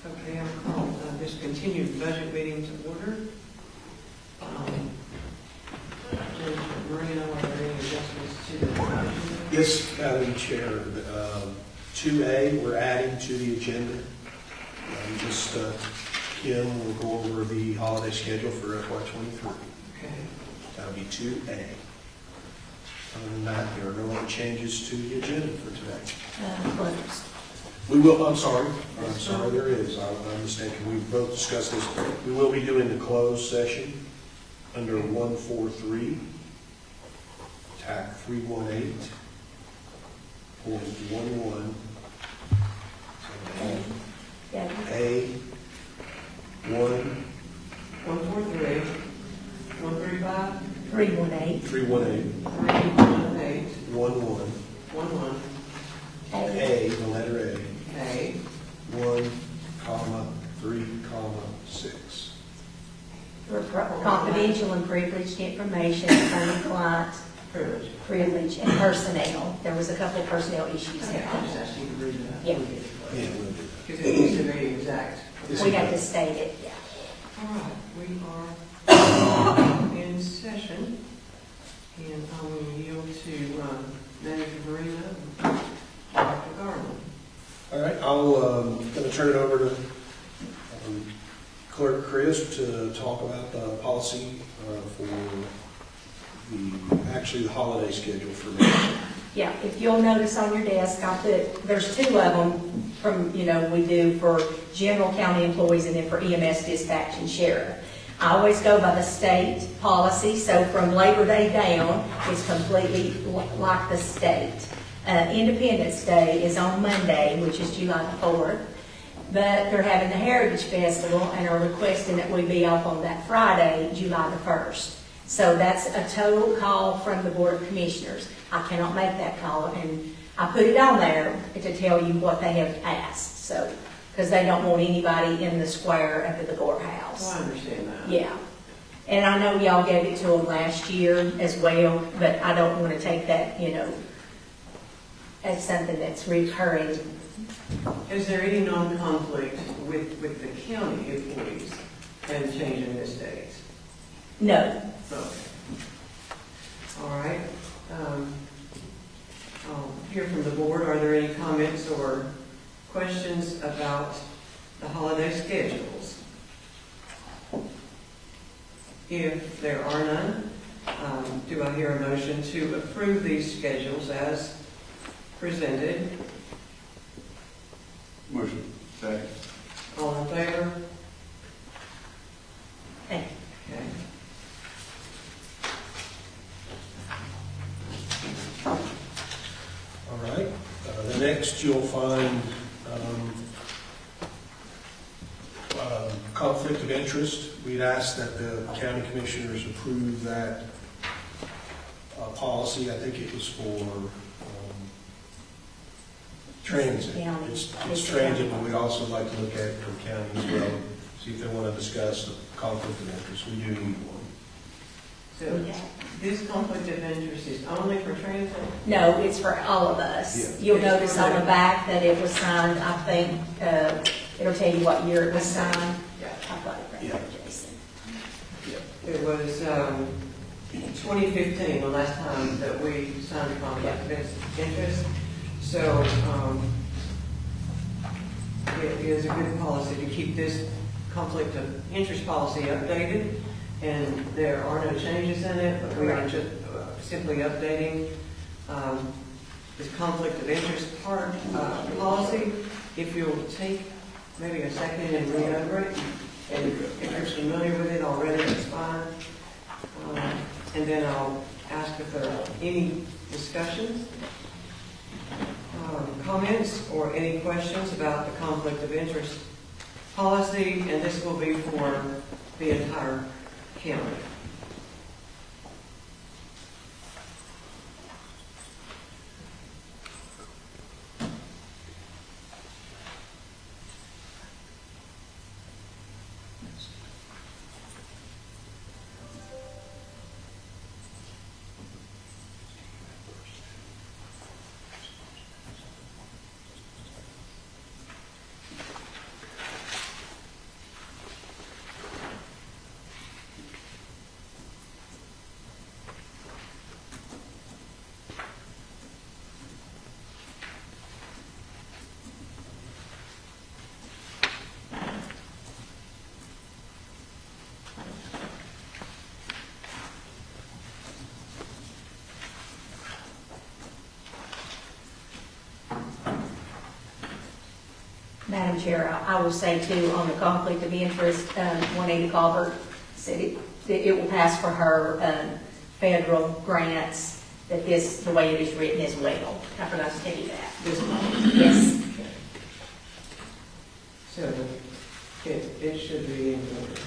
Okay, I'll call this continued budget meeting to order. Marino, are there any adjustments to the agenda? Yes, Madam Chair. 2A, we're adding to the agenda. Kim will go over the holiday schedule for FY23. Okay. That'll be 2A. Other than that, there are no other changes to the agenda for today. Closed. We will, I'm sorry, there is. I'm mistaken. We both discussed this. We will be doing the closed session under 143, TAC 318.11. Yeah. A 143, 135, 318. 318, 318, 11, 11, A, the letter A, 1, comma, 3, comma, 6. For confidential and privileged information concerning client privilege and personnel. There was a couple of personnel issues okay, there. I'll just ask you to read that. Yeah. Yeah, we'll do that. Because it needs to be exact. We have to state it, yeah. All right, we are in session, and I will yield to Manager Marino and Dr. Garland. All right, I'm going to turn it over to Clerk Chris to talk about the policy for the holiday schedule for me. Yeah, if you'll notice on your desk, there's two of them from, we do for general county employees and then for EMS, dispatch, and sheriff. I always go by the state policy, so from Labor Day down, it's completely like the state. Independence Day is on Monday, which is July the 4th, but they're having the Heritage Festival and are requesting that we be off on that Friday, July the 1st. So that's a total call from the Board of Commissioners. I cannot make that call, and I put it on there to tell you what they have asked. So, because they don't want anybody in the square up at the courthouse. Well, I understand that. Yeah. And I know y'all gave it to them last year as well, but I don't want to take that, as something that's recurring. Is there any non-conflict with the county employees and changing this date? No. Okay. All right. I'll hear from the board. Are there any comments or questions about the holiday schedules? If there are none, do I hear a motion to approve these schedules as presented? Motion. Second. All in favor? Thank you. Okay. All right. The next you'll find conflict of interest. We'd ask that the county commissioners approve that policy. I think it was for transit. It's transit, but we'd also like to look at it for county as well. See if they want to discuss the conflict of interest. We do need one. So this conflict of interest is only for transit? No, it's for all of us. Yeah. You'll notice on the back that it was signed, I think, it'll tell you what year it was signed. Yeah. I've got it right there, Jason. It was 2015, the last time that we signed a conflict of interest. So it is a good policy to keep this conflict of interest policy updated, and there are no changes in it, but we are just simply updating this conflict of interest policy. If you'll take maybe a second and read over it, and if you're familiar with it already, that's fine. And then I'll ask if there are any discussions, comments, or any questions about the conflict of interest policy, and this will be for the entire county. Madam Chair, I will say too, on the conflict of interest, 180 Culver said it will pass for her federal grants, that this, the way it is written as well. I forgot to tell you that. This one. Yes. So it should be in order.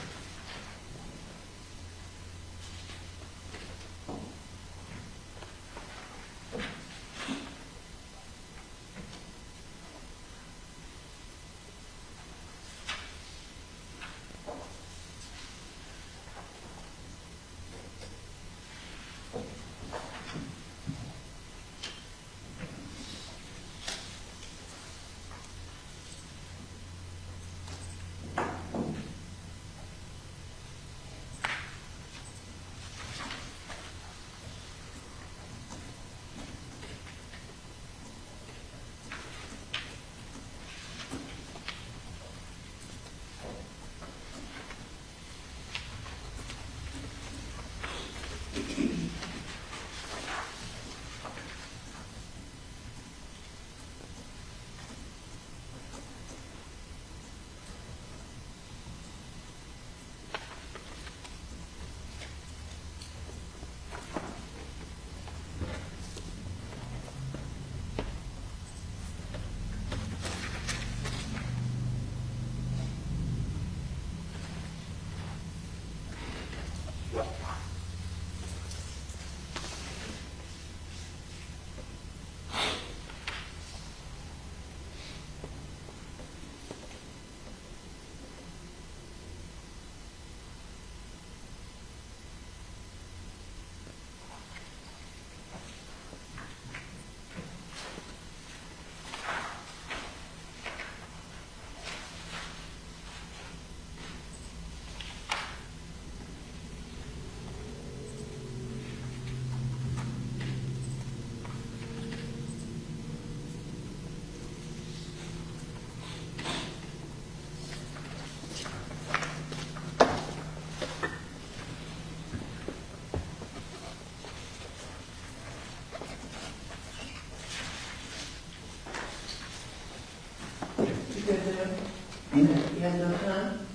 You have no time?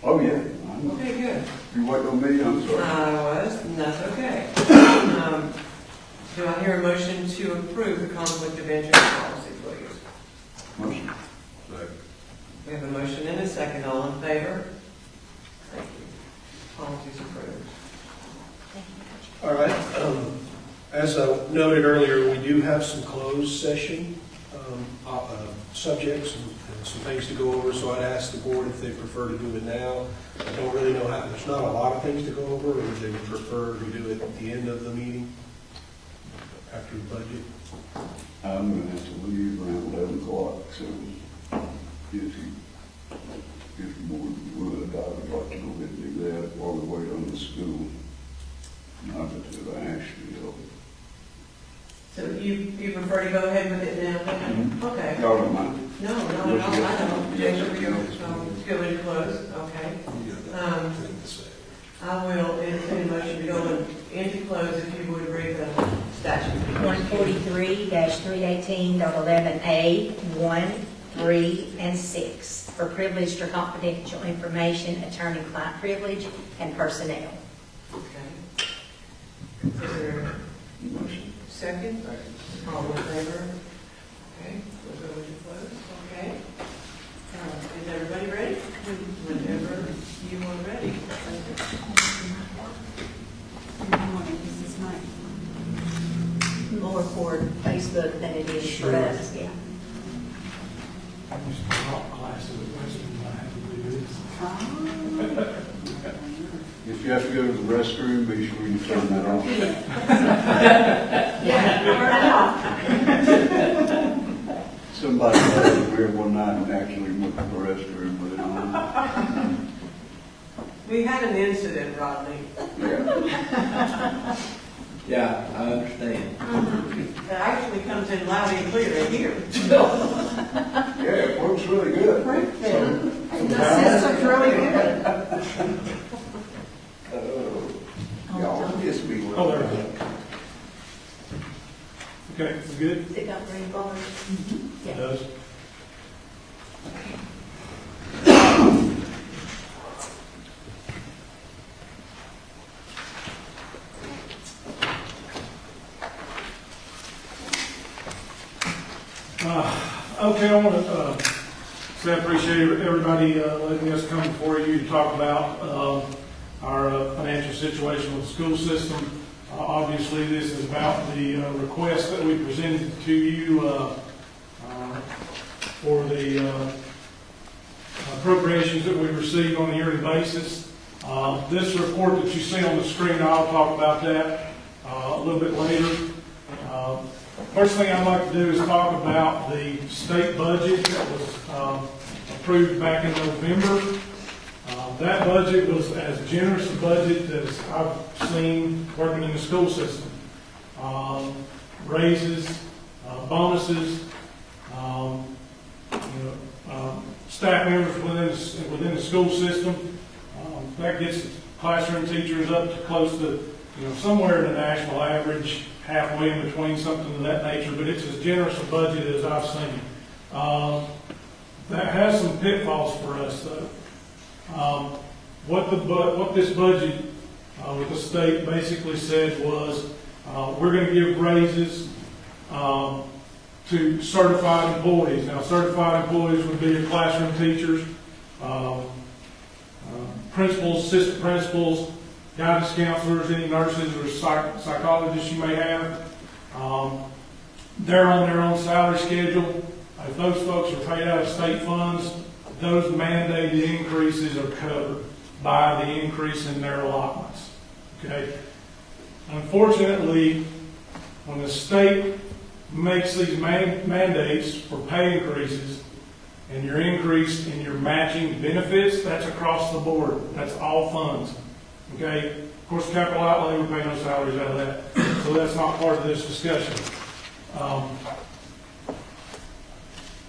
Oh, yeah. Okay, good. You waiting on me? I'm sorry. I was, and that's okay. Do I hear a motion to approve the conflict of interest policy, please? Motion. Second. We have a motion and a second. All in favor? Thank you. Policies approved. All right. As I noted earlier, we do have some closed session subjects and some things to go over, so I'd ask the board if they prefer to do it now. I don't really know how, there's not a lot of things to go over, or if they would prefer to do it at the end of the meeting, after the budget. I'm going to have to leave around 11 o'clock, so if the board would, I would like to go ahead and do that while we wait on the school. Not that I actually help. So you prefer to go ahead with it now? Mhm. Okay. Y'all don't mind? No, not at all. I don't. James, are you go into close? Okay. I will entertain a motion to go into close if you would read the statute. 143-318.11A, 1, 3, and 6 for privileged or confidential information, attorney-client privilege, and personnel. Okay. Is there a Motion. second? All in favor? Okay, we'll go into close. Okay. Is everybody ready? Whenever you are ready. More for Facebook than it is for us, yeah. If you have to go to the restroom, be sure you turn that off. Somebody was over here one night and actually went to the restroom with it on. We had an incident, Rodney. Yeah. Yeah, I understand. That actually comes in loud and clear in here. Yeah, it works really good. The system's really good. Y'all miss me. Oh, there we go. Okay, we good? It got green bars. It does. Okay, I want to say I appreciate everybody letting us come before you to talk about our financial situation with the school system. Obviously, this is about the request that we presented to you for the appropriations that we receive on a yearly basis. This report that you see on the screen, I'll talk about that a little bit later. First thing I'd like to do is talk about the state budget that was approved back in November. That budget was as generous a budget as I've seen working in the school system. Raises, bonuses, staff members within the school system. That gets classroom teachers up to close to, somewhere in the national average, halfway in between, something of that nature, but it's as generous a budget as I've seen. That has some pitfalls for us, though. What this budget with the state basically said was we're going to give raises to certified employees. Now, certified employees would be your classroom teachers, principals, assistant principals, guidance counselors, any nurses or psychologists you may have. They're on their own salary schedule. If those folks are paid out of state funds, those mandated increases are covered by the increase in their allotments. Okay? Unfortunately, when the state makes these mandates for pay increases and your increase in your matching benefits, that's across the board. That's all funds. Okay? Of course, capital outlay, we pay no salaries out of that. So that's not part of this discussion.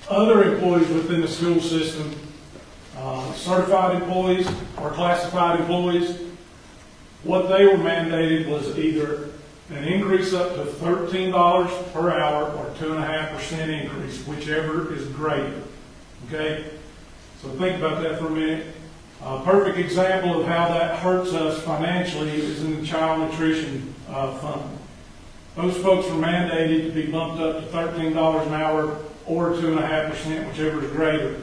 Other employees within the school system, certified employees or classified employees, what they were mandated was either an increase up to $13 per hour or 2.5% increase, whichever is greater. Okay? So think about that for a minute. A perfect example of how that hurts us financially is in the child nutrition fund. Those folks were mandated to be bumped up to $13 an hour or 2.5%, whichever is greater.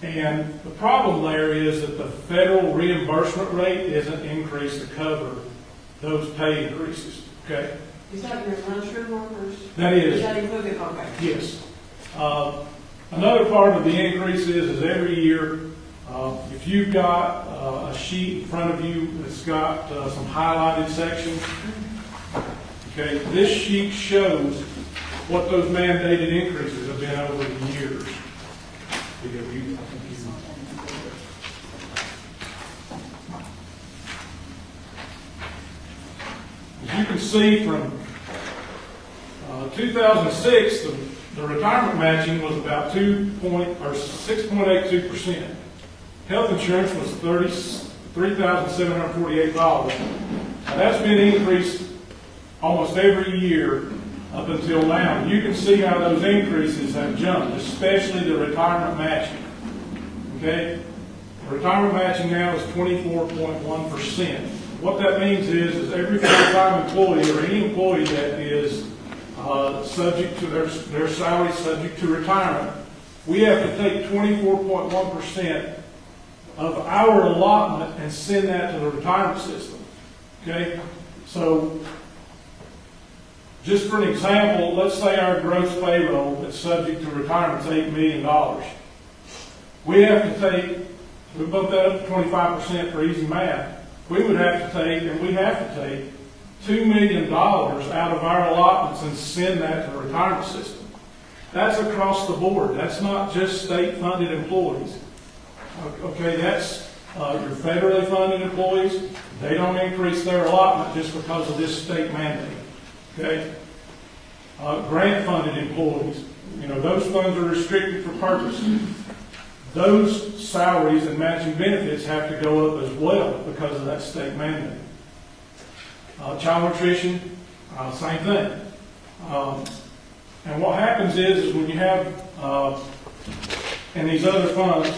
And the problem there is that the federal reimbursement rate isn't increased to cover those pay increases. Okay? Is that your lunchroom workers? That is. Is that included? Okay. Yes. Another part of the increase is every year, if you've got a sheet in front of you that's got some highlighted sections, okay, this sheet shows what those mandated increases have been over the years. As you can see from 2006, the retirement matching was about 6.82%. Health insurance was $33,748. Now, that's been increased almost every year up until now. You can see how those increases have jumped, especially the retirement matching. Okay? The retirement matching now is 24.1%. What that means is every full-time employee or any employee that is subject to their salary subject to retirement, we have to take 24.1% of our allotment and send that to the retirement system. Okay? So, just for an example, let's say our gross payroll that's subject to retirement is $8 million. We bump that up to 25% for easy math. We have to take $2 million out of our allotments and send that to the retirement system. That's across the board. That's not just state-funded employees. Okay, that's your federally funded employees. They don't increase their allotment just because of this state mandate. Okay? Grant-funded employees, those funds are restricted for purpose. Those salaries and matching benefits have to go up as well because of that state mandate. Child nutrition, same thing. And what happens is when you have, in these other funds,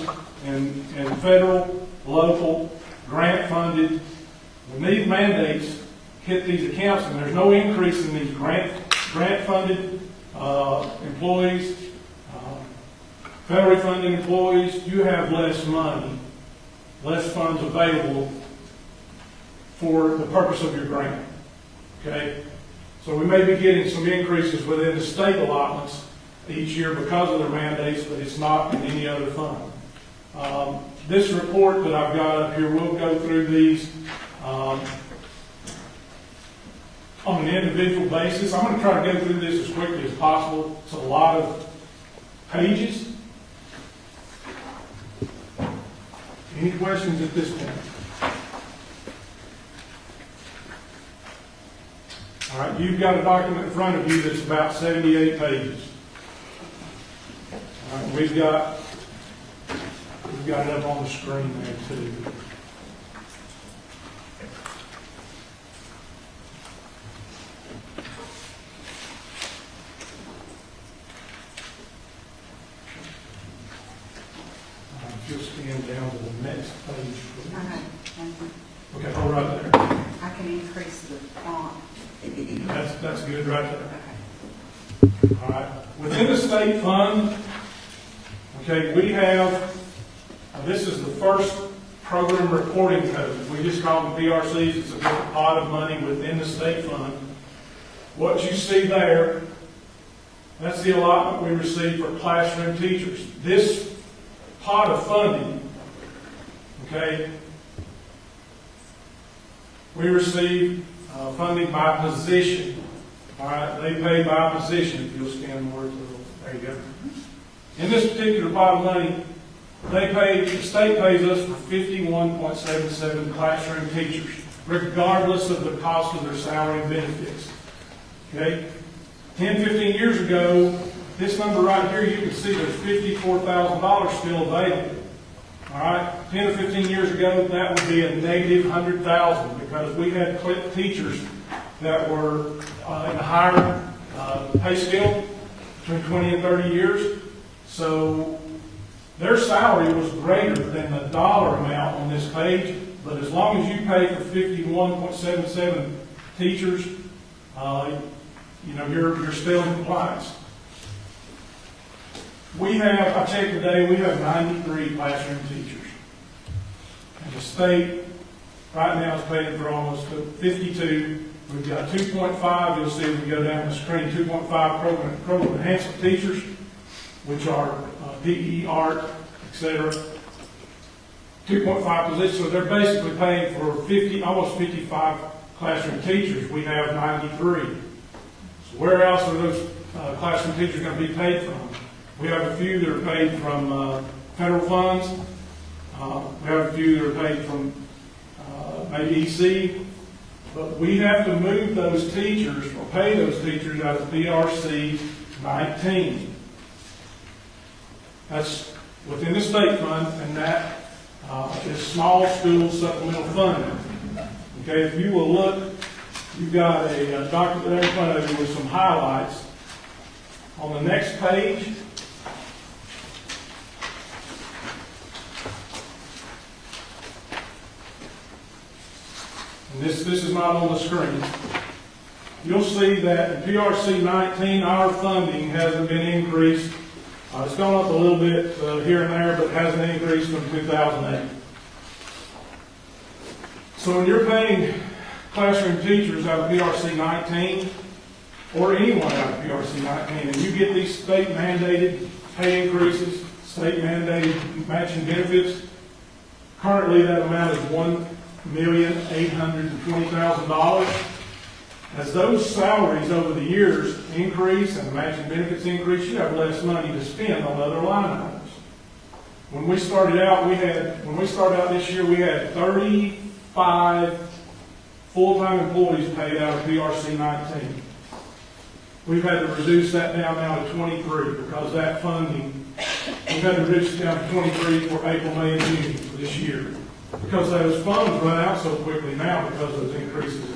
in federal, local, grant-funded, when these mandates hit these accounts and there's no increase in these grant-funded employees, federally funded employees, you have less money, less funds available for the purpose of your grant. Okay? So we may be getting some increases within the state allotments each year because of their mandates, but it's not in any other fund. This report that I've got up here, we'll go through these on an individual basis. I'm going to try to go through this as quickly as possible. It's a lot of pages. Any questions at this point? All right, you've got a document in front of you that's about 78 pages. All right, we've got it up on the screen there too. If you'll scan down to the next page, please. Okay, hold right there. I can increase the font. That's good right there. All right. Within the state fund, okay, we have, this is the first program reporting code. We just call them PRCs. It's a different pot of money within the state fund. What you see there, that's the allotment we receive for classroom teachers. This pot of funding, okay, we receive funding by position. All right, they pay by position. If you'll scan more to there you go. In this particular pot of money, the state pays us for 51.77 classroom teachers, regardless of the cost of their salary and benefits. Okay? 10, 15 years ago, this number right here, you can see there's $54,000 still available. All right? 10 or 15 years ago, that would be a negative $100,000 because we had teachers that were in a higher pay scale, between 20 and 30 years. So their salary was greater than the dollar amount on this page, but as long as you pay for 51.77 teachers, you're still in compliance. I checked today, we have 93 classroom teachers. And the state right now is paying for almost 52. We've got 2.5, you'll see if we go down the screen, 2.5 program enhancement teachers, which are PE, art, etc. 2.5 positions, so they're basically paying for almost 55 classroom teachers. We have 93. So where else are those classroom teachers going to be paid from? We have a few that are paid from federal funds. We have a few that are paid from maybe EC. But we have to move those teachers or pay those teachers out of PRC 19. That's within the state fund, and that is small school supplemental funding. Okay, if you will look, you've got a document there in front of you with some highlights. On the next page, and this is not on the screen, you'll see that in PRC 19, our funding hasn't been increased. It's gone up a little bit here and there, but hasn't increased from 2008. So when you're paying classroom teachers out of PRC 19, or anyone out of PRC 19, and you get these state-mandated pay increases, state-mandated matching benefits, currently that amount is $1,820,000. As those salaries over the years increase and the matching benefits increase, you have less money to spend on other line items. When we started out this year, we had 35 full-time employees paid out of PRC 19. We've had to reduce that down now to 23 because that funding, we've had to reduce it down to 23 for April, May, and June for this year. Because those funds run out so quickly now because of those increases in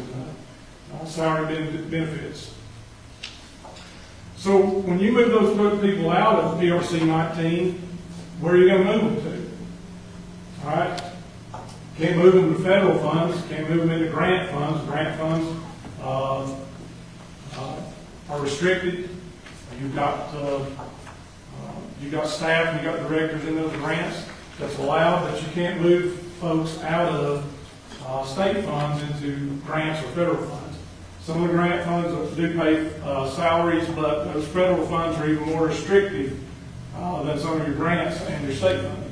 salary benefits. So when you move those people out of PRC 19, where are you going to move them to? All right? Can't move them to federal funds. Can't move them into grant funds. Grant funds are restricted. You've got You got staff, you got directors in those grants, that's allowed, but you can't move folks out of state funds into grants or federal funds. Some of the grant funds do pay salaries, but those federal funds are even more restrictive than some of your grants and your state funding.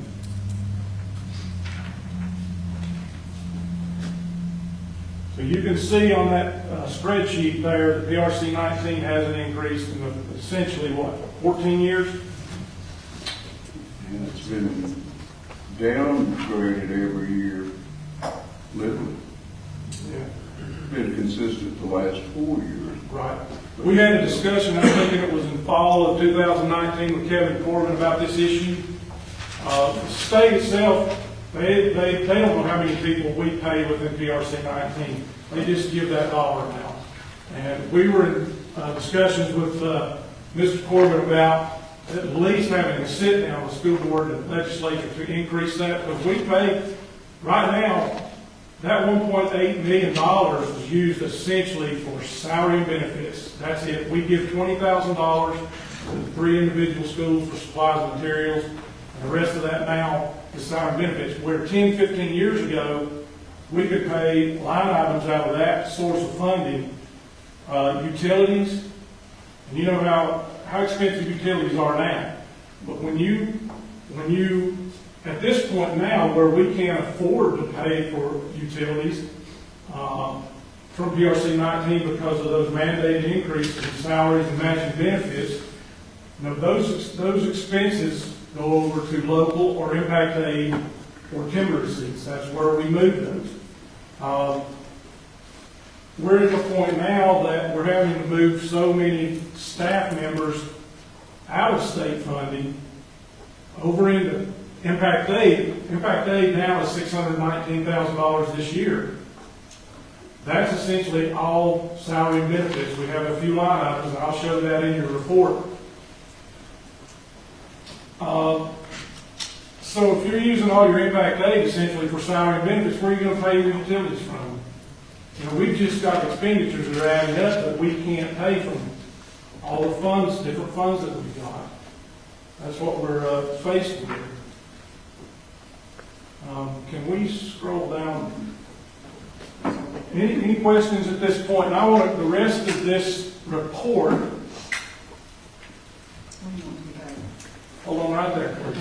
So you can see on that spreadsheet there, the PRC 19 hasn't increased in essentially, what, 14 years? And it's been downgraded every year, literally. Yeah. Been consistent the last 4 years. Right. We had a discussion, I'm thinking it was in fall of 2019 with Kevin Corbin about this issue. The state itself, they don't know how many people we pay within PRC 19. They just give that dollar amount. And we were in discussions with Mr. Corbin about at least having a sit down with the school board and legislature to increase that, because we pay, right now, that $1.8 million is used essentially for salary and benefits. That's it. We give $20,000 to the 3 individual schools for supplies and materials, and the rest of that now is salary and benefits. Where 10, 15 years ago, we could pay line items out of that source of funding, utilities, and you know how expensive utilities are now. But when you, at this point now, where we can't afford to pay for utilities from PRC 19 because of those mandated increases in salaries and matching benefits, you know, those expenses go over to local or impact aid or timber receipts. That's where we move those. We're at the point now that we're having to move so many staff members out of state funding over into impact aid. Impact aid now is $619,000 this year. That's essentially all salary and benefits. We have a few line items, and I'll show that in your report. So if you're using all your impact aid essentially for salary and benefits, where are you going to pay your utilities from? You know, we've just got expenditures that are adding up that we can't pay from all the funds, different funds that we've got. That's what we're faced with. Can we scroll down? Any questions at this point? And I want the rest of this report. Hold on right there, please.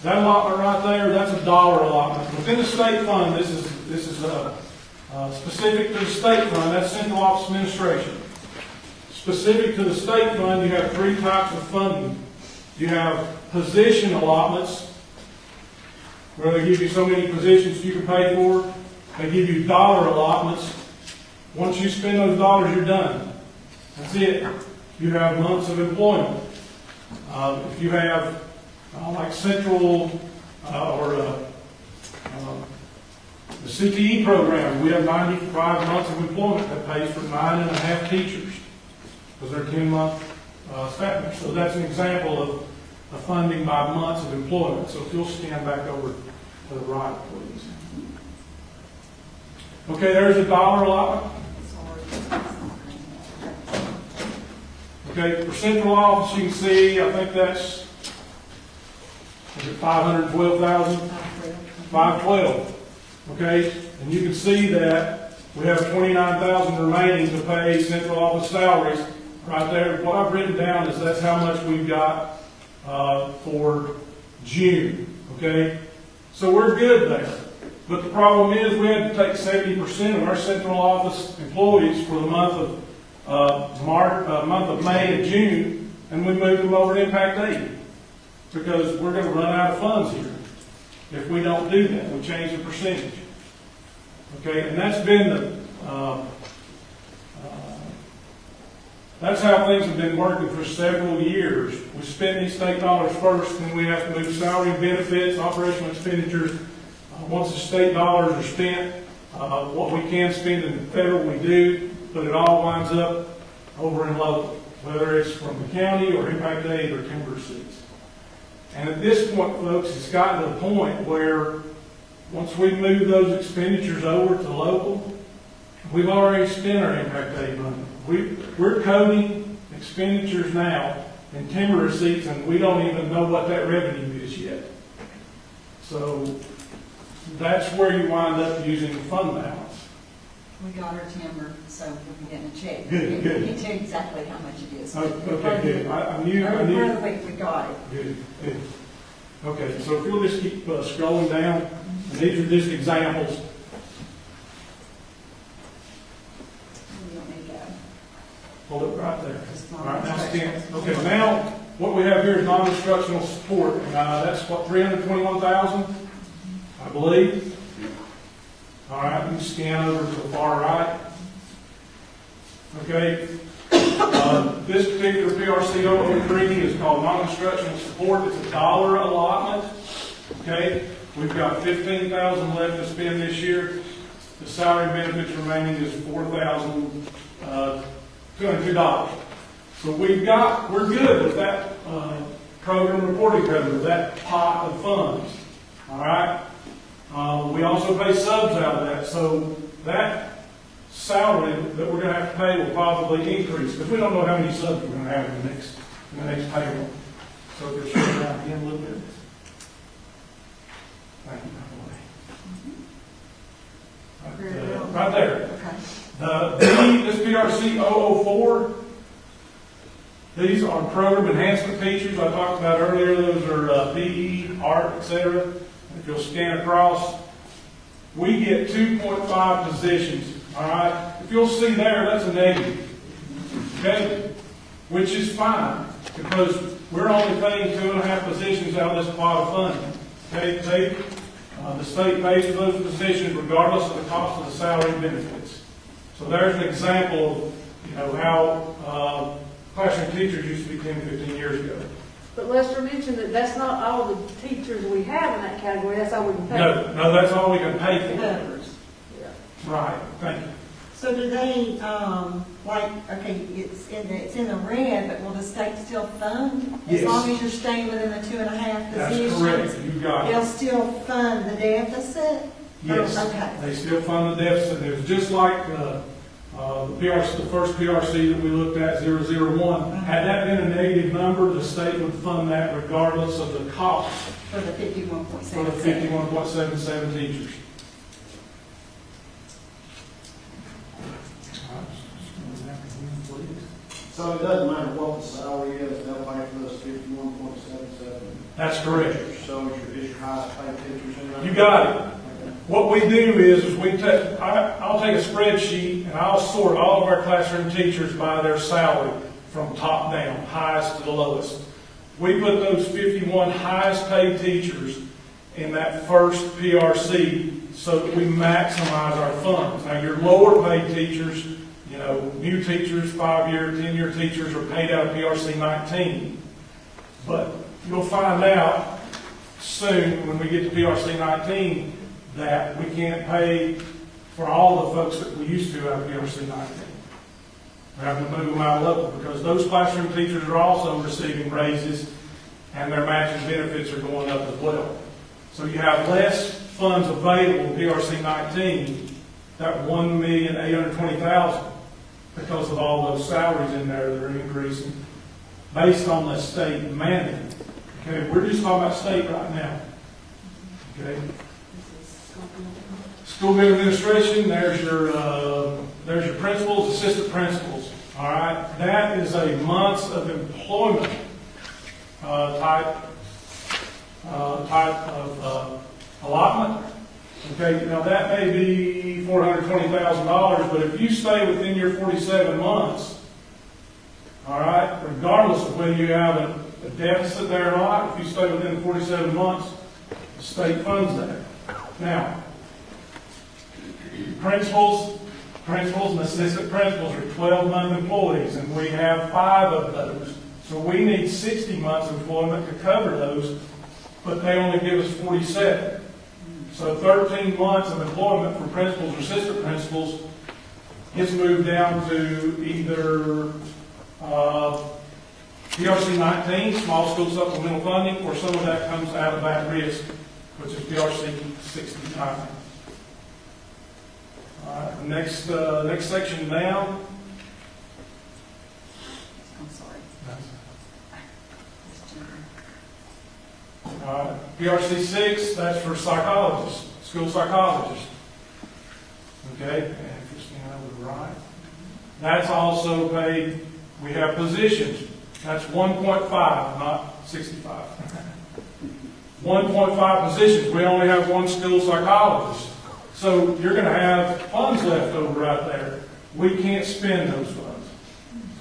That allotment right there, that's a dollar allotment. Within the state fund, this is specific to the state fund, that's central office administration. Specific to the state fund, you have 3 types of funding. You have position allotments, where they give you so many positions you can pay for. They give you dollar allotments. Once you spend those dollars, you're done. That's it. You have months of employment. If you have like central or the CTE program, we have 95 months of employment that pays for 9.5 teachers because they're 10-month staff members. So that's an example of funding by months of employment. So if you'll stand back over to the right, please. Okay, there's a dollar allotment. Okay, for central office, you can see, I think that's, is it 512,000? 512. Okay, and you can see that we have 29,000 remaining to pay central office salaries. Right there, what I've written down is that's how much we've got for June. Okay, so we're good there. But the problem is we had to take 70% of our central office employees for the month of May and June, and we moved them over to impact aid because we're going to run out of funds here if we don't do that. We change the percentage. Okay, and that's been that's how things have been working for several years. We spend these state dollars first, then we have to move salary and benefits, operational expenditures. Once the state dollars are spent, what we can spend in the federal we do, but it all winds up over in local, whether it's from the county or impact aid or timber receipts. And at this point, folks, it's gotten to the point where once we move those expenditures over to local, we've already spent our impact aid money. We're coding expenditures now in timber receipts, and we don't even know what that revenue is yet. So that's where you wind up using fund balance. We got our timber, so we'll be getting a check. Good, good. We can tell you exactly how much it is. Okay, good. I knew. Part of the week we got it. Good, good. Okay, so if you'll just keep scrolling down, and these are just examples. We don't need to go. Hold it right there. Just All right, now non-instructional. stand. Okay, now what we have here is non-instructional support. That's what, 321,000, I believe. All right, you scan over to the far right. Okay. This particular PRC 003 is called non-instructional support. It's a dollar allotment. Okay. We've got $15,000 left to spend this year. The salary benefits remaining is $4,202. So we're good with that program reporting code, that pot of funds. All right. We also pay subs out of that, so that salary that we're going to have to pay will probably increase because we don't know how many subs we're going to have in the next payroll. So if you're showing that again a little bit. Thank you, by the way. Right there. Okay. This PRC 004, these are program enhancement features I talked about earlier. Those are PE, art, etc. If you'll scan across, we get 2.5 positions. All right. If you'll see there, that's a negative. Okay, which is fine because we're only paying 2.5 positions out of this pot of funding. Okay, the state pays for those positions regardless of the cost of the salary and benefits. So there's an example of how classroom teachers used to be 10, 15 years ago. But Lester mentioned that that's not all the teachers we have in that category, that's all we can pay. No, that's all we can pay for. Numbers. Right, thank you. So do they, okay, it's in the red, but will the state still fund? Yes. As long as you're staying within the 2.5 That's positions? correct, you got it. They'll still fund the deficit? Yes, Okay. they still fund the deficit. It was just like the first PRC that we looked at, 001. Had that been a negative number, the state would fund that regardless of the cost For the for the 51.77. 51.77 teachers. So it doesn't matter what the salary is, they'll pay for those 51.77. That's correct. So is your highest paid teachers in there? You got it. What we do is I'll take a spreadsheet and I'll sort all of our classroom teachers by their salary from top down, highest to the lowest. We put those 51 highest paid teachers in that first PRC so that we maximize our funds. Now your lower paid teachers, new teachers, 5-year, 10-year teachers are paid out of PRC 19. But you'll find out soon when we get to PRC 19 that we can't pay for all the folks that we used to out of PRC 19. We're having to move them out level because those classroom teachers are also receiving raises and their matching benefits are going up as well. So you have less funds available in PRC 19, that $1,820,000, because of all those salaries in there that are increasing based on the state mandate. Okay, we're just talking about state right now. Okay. School board administration, there's your principals, assistant principals. All right, that is a months of employment type of allotment. Okay, now that may be $420,000, but if you stay within your 47 months, all right, regardless of whether you have a deficit there or not, if you stay within 47 months, the state funds that. Now, principals and assistant principals are 12-month employees, and we have 5 of those. So we need 60 months employment to cover those, but they only give us 47. So 13 months of employment for principals or assistant principals gets moved down to either PRC 19, small school supplemental funding, or some of that comes out of that risk, which is PRC 69. All right, next section down. I'm sorry. PRC 6, that's for psychologists, school psychologists. Okay, and Christina was right. That's also paid, we have positions. That's 1.5, not 65. 1.5 positions. We only have one school psychologist. So you're going to have funds left over right there. We can't spend those funds.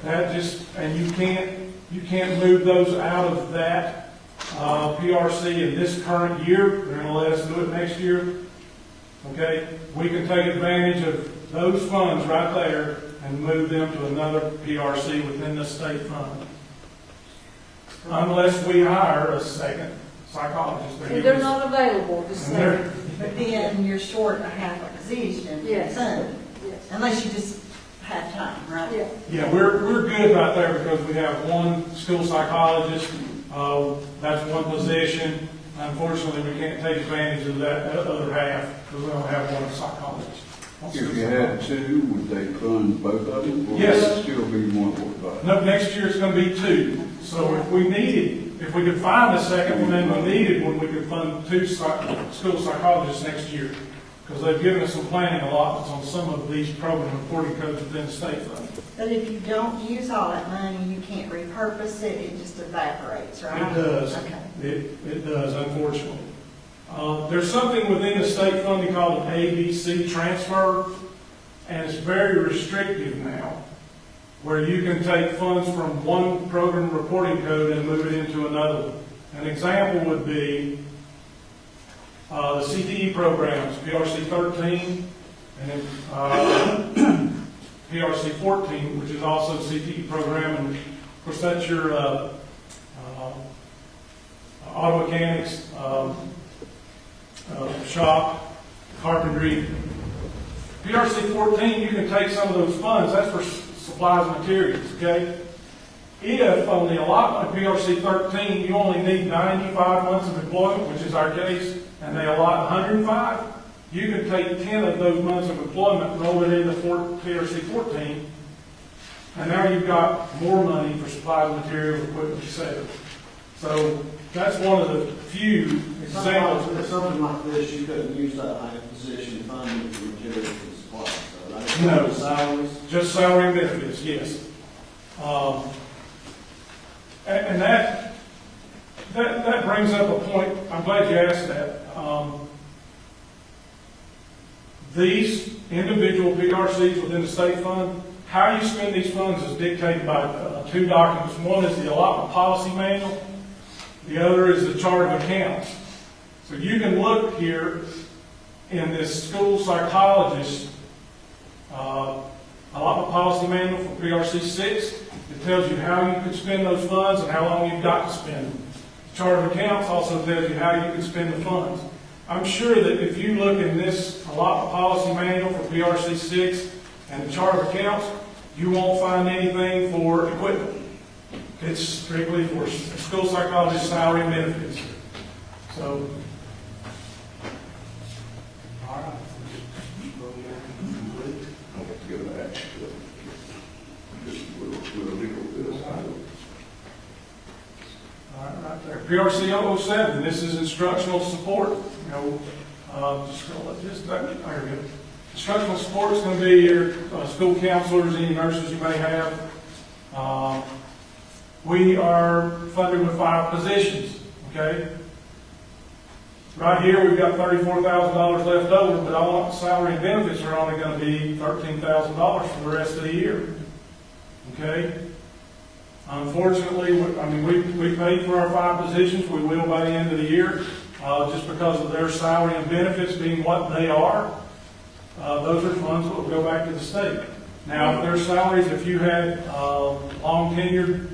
That just, and you can't move those out of that PRC in this current year. They're going to let us do it next year. Okay? We can take advantage of those funds right there and move them to another PRC within the state fund. Unless we hire a second psychologist. If they're not available, just say. But then you're short a half a position. Yes. Son, Yes. unless you just have time, right? Yeah. Yeah, we're good right there because we have one school psychologist. That's one position. Unfortunately, we can't take advantage of that other half because we only have one psychologist. If you had two, would they fund both of them? Or Yes. would it still be 1.5? No, next year it's going to be 2. So if we could find a second one and we needed one, we could fund 2 school psychologists next year. Because they've given us some planning allotments on some of these program reporting codes within the state fund. But if you don't use all that money, you can't repurpose it, it just evaporates, right? It does. Okay. It does, unfortunately. There's something within the state funding called an ABC transfer, and it's very restrictive now, where you can take funds from one program reporting code and move it into another one. An example would be the CTE programs, PRC 13, and then PRC 14, which is also a CTE program, and of course that's your auto mechanics, shop, carpentry. PRC 14, you can take some of those funds, that's for supplies and materials, okay? If on the allotment of PRC 13, you only need 95 months of employment, which is our case, and they allot 105, you can take 10 of those months of employment, roll it into PRC 14, and now you've got more money for supplies, materials, equipment, etc. So that's one of the few examples. If something like this, you couldn't use that high position funding for materials and supplies. So that's No. salaries. Just salary and benefits, yes. And that brings up a point, I'm glad you asked that. These individual PRCs within the state fund, how you spend these funds is dictated by 2 documents. One is the allotment policy manual, the other is the chart of accounts. So you can look here in this school psychologist allotment policy manual for PRC 6. It tells you how you can spend those funds and how long you've got to spend them. The chart of accounts also tells you how you can spend the funds. I'm sure that if you look in this allotment policy manual for PRC 6 and the chart of accounts, you won't find anything for equipment. It's strictly for school psychologist salary and benefits. So, all right. I'll have to give an action to it. We'll legal this. All right there. PRC 007, this is instructional support. You know, there we go. Instructional support is going to be your school counselors, any nurses you may have. We are funded with 5 positions, okay? Right here, we've got $34,000 left over, but all the salary and benefits are only going to be $13,000 for the rest of the year, okay? Unfortunately, we paid for our 5 positions. We will by the end of the year, just because of their salary and benefits being what they are. Those are funds that will go back to the state. Now, if their salaries, if you had long tenured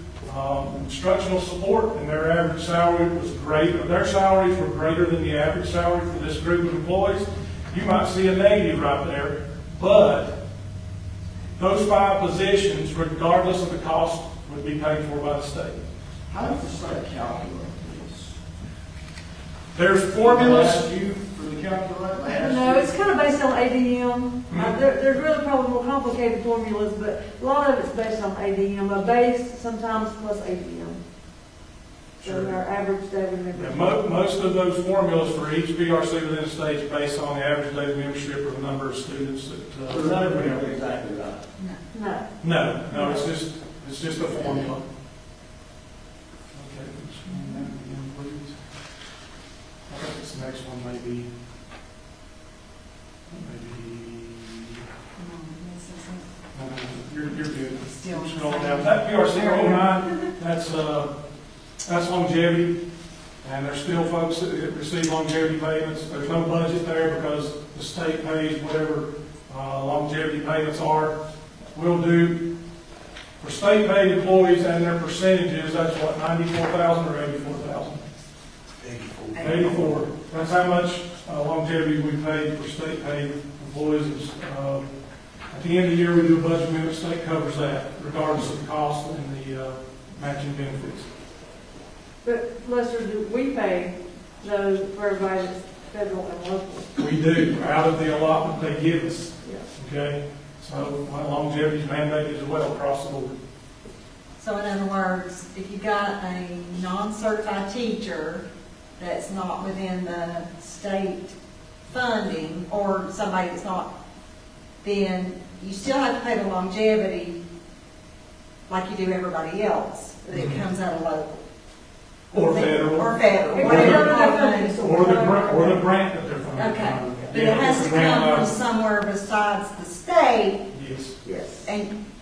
instructional support and their average salary was greater, their salaries were greater than the average salary for this group of employees, you might see a negative right there. But those 5 positions, regardless of the cost, would be paid for by the state. How does the state calculate this? There's formulas. They ask you for the calculator? They ask No, you- it's kind of based on ADM. There's really probably more complicated formulas, but a lot of it's based on ADM, a base sometimes plus ADM. than our average daily Yeah, membership. most of those formulas for each PRC within the state is based on the average daily membership or the number of students that. So none of them are exactly right. No. No, it's just a formula. Okay, let's run that again, please. I think this next one may be. You're good. Still Keep scrolling down. That PRC 09, that's longevity. And there's still folks that receive longevity payments. There's no budget there because the state pays whatever longevity payments are. We'll do, for state paid employees and their percentages, that's what, 94,000 or 84,000? 84. That's how much longevity we pay for state paid employees. At the end of the year, we do a budget amendment, state covers that, regardless of the cost and the matching benefits. But Lester, do we pay those for everybody that's federal and local? We do, out of the allotment they give us, Yeah. okay? So longevity is mandated as well across the board. So in other words, if you got a non-certified teacher that's not within the state funding, or somebody that's not, then you still have to pay the longevity like you do everybody else, that it comes out of local. Or federal. Or federal. Or whatever the- department. Or the grant that they're funding. Okay, but it has to come from somewhere besides the state, Yes. Yes.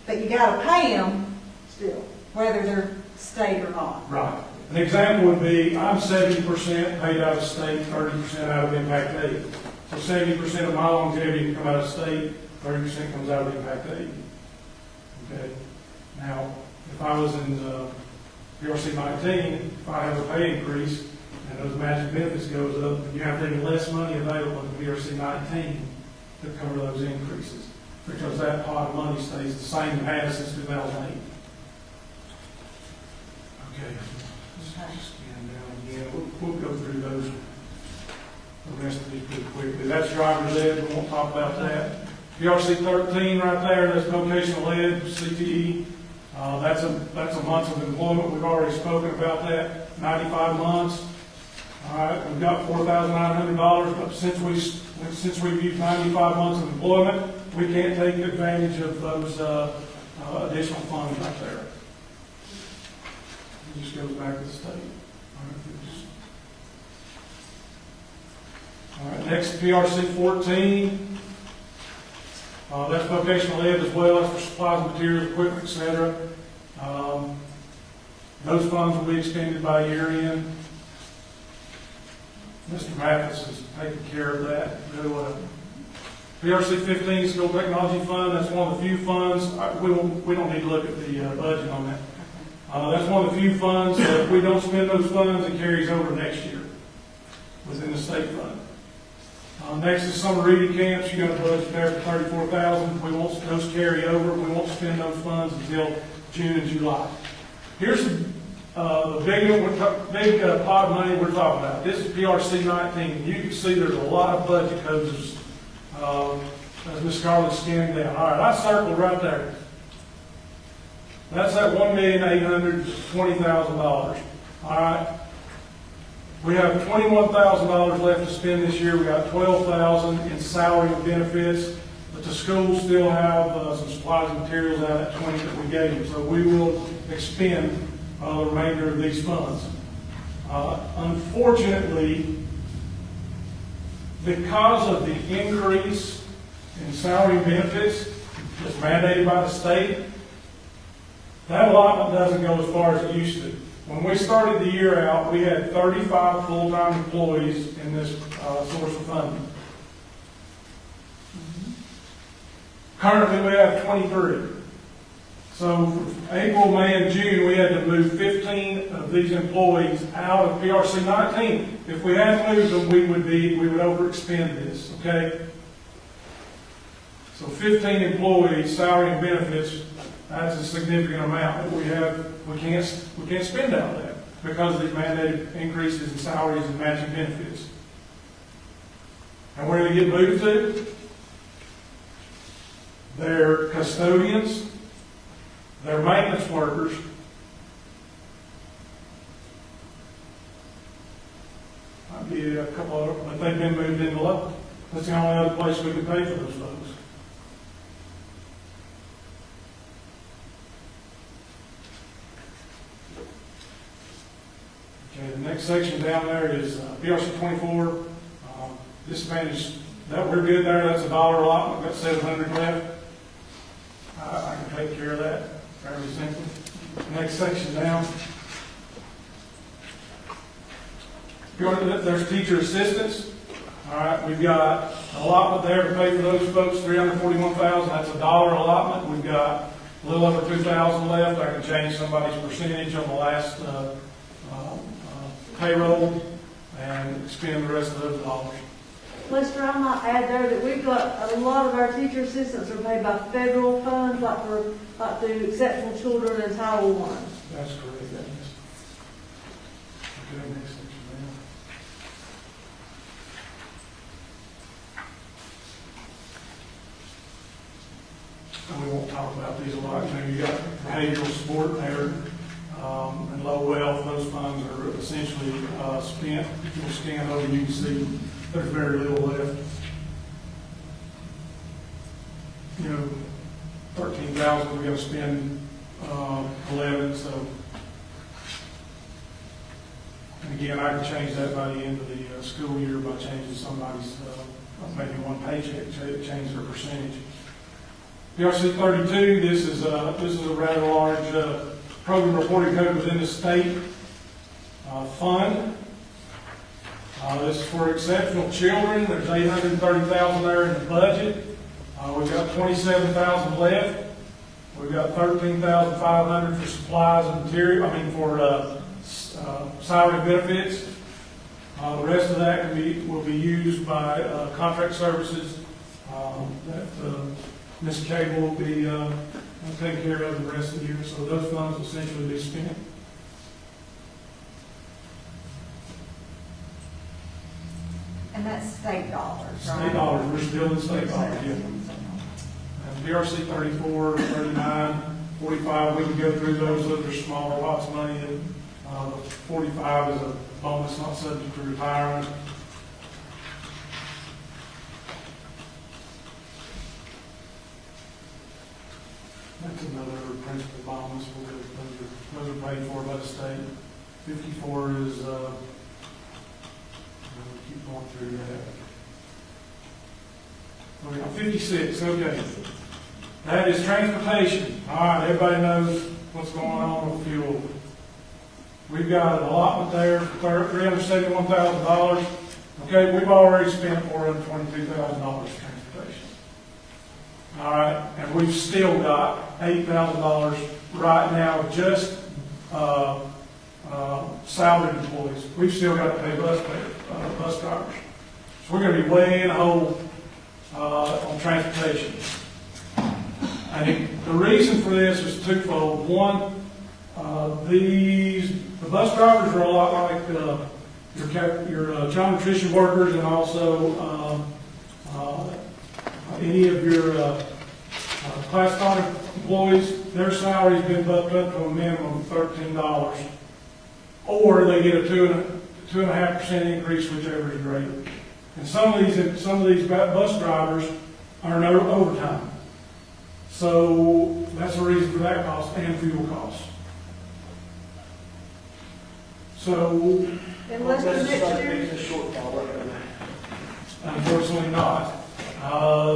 but you gotta pay them Still. whether they're state or not. Right. An example would be, I'm 70% paid out of state, 30% out of impact aid. So 70% of my longevity can come out of state, 30% comes out of impact aid. Okay. Now, if I was in PRC 19, if I have a pay increase and those matching benefits goes up, you have to have less money available in PRC 19 to cover those increases, because that pot of money stays the same and has since 2008. Okay. Let's scan down again. We'll go through those, the rest of these pretty quickly. That's driver's ed. We won't talk about that. PRC 13 right there, that's vocational ed, CTE. That's a month of employment. We've already spoken about that. 95 months. All right, we've got $4,900, but since we've used 95 months of employment, we can't take advantage of those additional funds right there. It just goes back to the state. All right, next PRC 14. That's vocational ed as well. That's for supplies, materials, equipment, etc. Those funds will be extended by year end. Mr. Mathis is taking care of that. PRC 15 School Technology Fund. That's one of the few funds. We don't need to look at the budget on that. That's one of the few funds that if we don't spend those funds, it carries over next year within the state fund. Next is summer reading camps. You got a budget there for $34,000. We won't those carry over. We won't spend those funds until June and July. Here's the big pot of money we're talking about. This is PRC 19. You can see there's a lot of budget codes as Ms. Scarlett's scanning down. All right, I circled right there. That's that $1,820,000. All right. We have $21,000 left to spend this year. We got $12,000 in salary and benefits, but the schools still have some supplies and materials out of that $20,000 that we gave them. So we will expend the remainder of these funds. Unfortunately, because of the increase in salary and benefits that's mandated by the state, that allotment doesn't go as far as it used to. When we started the year out, we had 35 full-time employees in this source of funding. Currently, we have 23. So for April, May, and June, we had to move 15 of these employees out of PRC 19. If we hadn't moved them, we would overexpend this, okay? So 15 employees, salary and benefits, that's a significant amount that we can't spend out of that because of these mandated increases in salaries and matching benefits. And where do they get moved to? They're custodians, they're maintenance workers, be a couple of, but they've been moved into local. That's the only other place we can pay for those folks. Okay, the next section down there is PRC 24. Disadvantage, that we're good there. That's $1 allotment. We've got 700 left. I can take care of that fairly simply. Next section down. There's teacher assistants. All right, we've got an allotment there to pay for those folks, $341,000. That's $1 allotment. We've got a little over $2,000 left. I can change somebody's percentage on the last payroll and expend the rest of those dollars. Lester, I might add there that we've got a lot of our teacher assistants are paid by federal funds, like the exceptional children in Title I. That's correct, that is. Okay, next section down. And we won't talk about these a lot. You know, you got behavioral support there, and low wealth. Those funds are essentially spent. If you'll scan over, you can see there's very little left. You know, 13,000, we're going to spend 11. So, and again, I can change that by the end of the school year by changing somebody's maybe one paycheck, change their percentage. PRC 32. This is a rather large program reporting code within the state fund. This is for exceptional children. There's $830,000 there in the budget. We've got $27,000 left. We've got $13,500 for supplies and material. for salary benefits. The rest of that will be used by contract services that Ms. Cable will be taking care of the rest of the year. So those funds will essentially be spent. And that's state dollars, right? State dollars, we're still in state dollars, yeah. And PRC 34, 39, 45, we can go through those. Those are smaller lots of money. And, 45 is a bonus not subject to retirement. That's another principal bonus. Those are paid for by the state. 54 is keep going through that. We got 56, okay. That is transportation. All right, everybody knows what's going on with fuel. We've got an allotment there for $371,000. Okay, we've already spent $422,000 transportation. All right, and we've still got $8,000 right now just salaried employees. We've still got to pay bus drivers. So we're going to be way in the hole on transportation. I think the reason for this is twofold. One, the bus drivers are a lot like your child nutrition workers, and also any of your classified employees. Their salary has been bumped up to a minimum of $13, or they get a 2.5% increase, whichever is greater. And some of these bus drivers earn overtime. So that's the reason for that cost and fuel costs. So, Unless the next year, It's a shortfall, unfortunately not.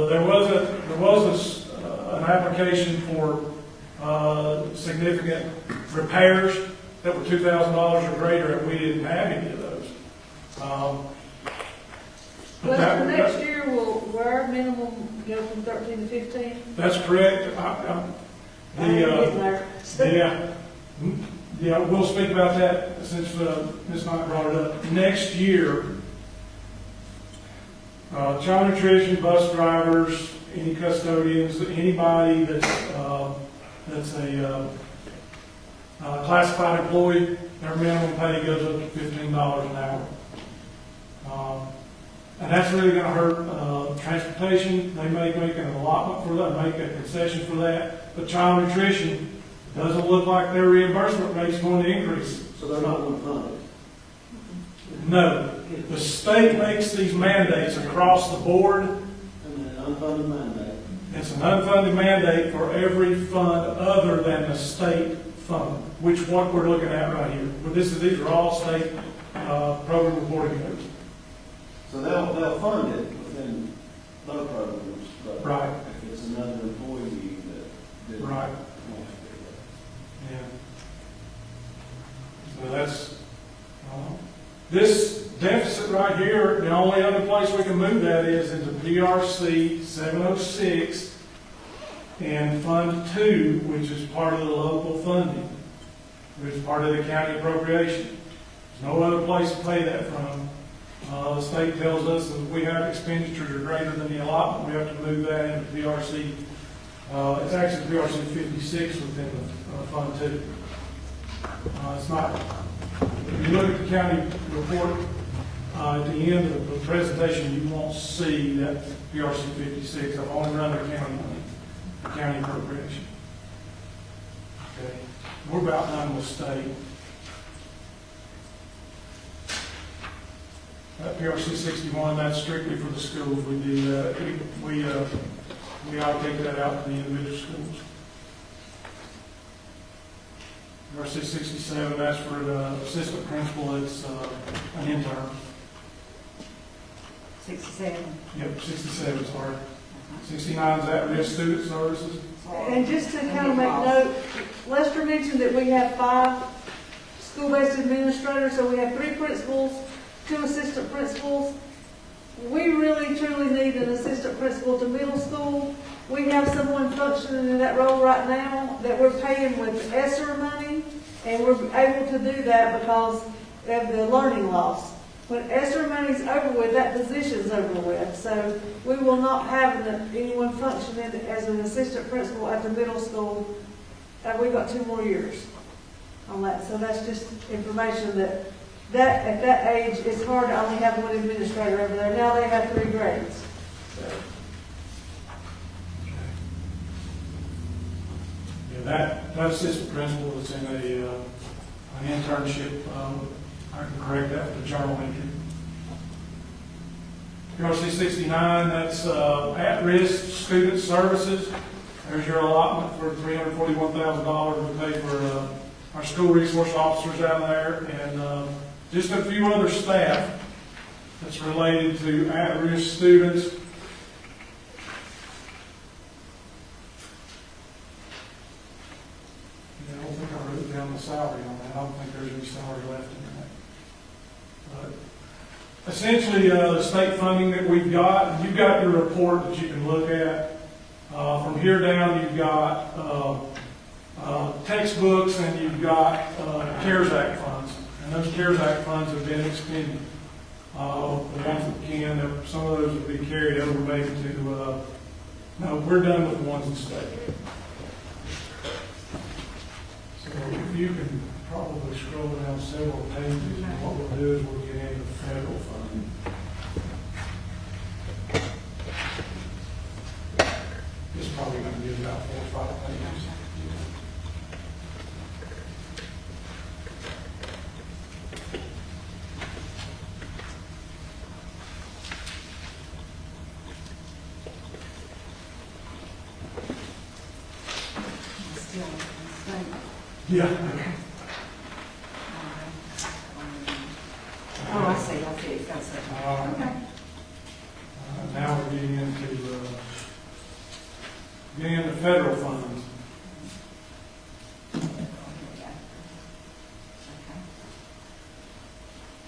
There was an application for significant repairs that were $2,000 or greater, and we didn't have any of those. But Lester, next year, will our minimum go from 13 to 15? That's correct. Yeah, we'll speak about that since Ms. Knight brought it up. Next year, child nutrition, bus drivers, any custodians, anybody that's a classified employee, their minimum pay goes up to $15 an hour. And that's really going to hurt transportation. They may make an allotment for that, make a concession for that. But child nutrition doesn't look like their reimbursement rate's going to increase. So they're not going to fund it. No, the state makes these mandates across the board. And an unfunded mandate. It's an unfunded mandate for every fund other than the state fund, which what we're looking at right here. But these are all state program reporting codes. So they'll fund it within their programs, but Right. if it's another employee that. Right. Yeah. So that's, this deficit right here, the only other place we can move that is into PRC 706 and Fund 2, which is part of the local funding, which is part of the county appropriation. There's no other place to pay that from. The state tells us that if we have expenditures are greater than the allotment, we have to move that into PRC. It's actually PRC 56 within the Fund 2. It's not, if you look at the county report, at the end of the presentation, you won't see that PRC 56. I've only run the county money, the county appropriation. Okay. We're about done with state. That PRC 61, that's strictly for the schools. We do that. We allocate that out to the individual schools. PRC 67, that's for the assistant principal. It's an intern. 67. Yep, 67, sorry. 69 is at-risk student services. And just to kind of make note, Lester mentioned that we have 5 school-based administrators, so we have 3 principals, 2 assistant principals. We really truly need an assistant principal to middle school. We have someone functioning in that role right now that we're paying with ESSER money, and we're able to do that because of the learning loss. When ESSER money's over with, that position's over with. So we will not have anyone functioning as an assistant principal at the middle school. We've got 2 more years on that. So that's just information that at that age, it's hard to only have 1 administrator over there. Now they have 3 grades. So. Yeah, that assistant principal is in an internship. I can correct that with the journal entry. PRC 69, that's at-risk student services. There's your allotment for $341,000 we pay for our school resource officers down there, and just a few other staff that's related to at-risk students. Yeah, I don't think I wrote down the salary on that. I don't think there's any salary left in that. But essentially, the state funding that we've got, you've got your report that you can look at. From here down, you've got textbooks and you've got CARES Act funds. And those CARES Act funds have been expended. The ones that can, some of those will be carried over maybe to, no, we're done with the ones in state. So if you can probably scroll down several pages, and what we'll do is we'll get into federal funding. This is probably going to be about 4 or 5 pages. Yeah. Oh, I see. It's got stuff. Okay. Now we're getting into federal funds.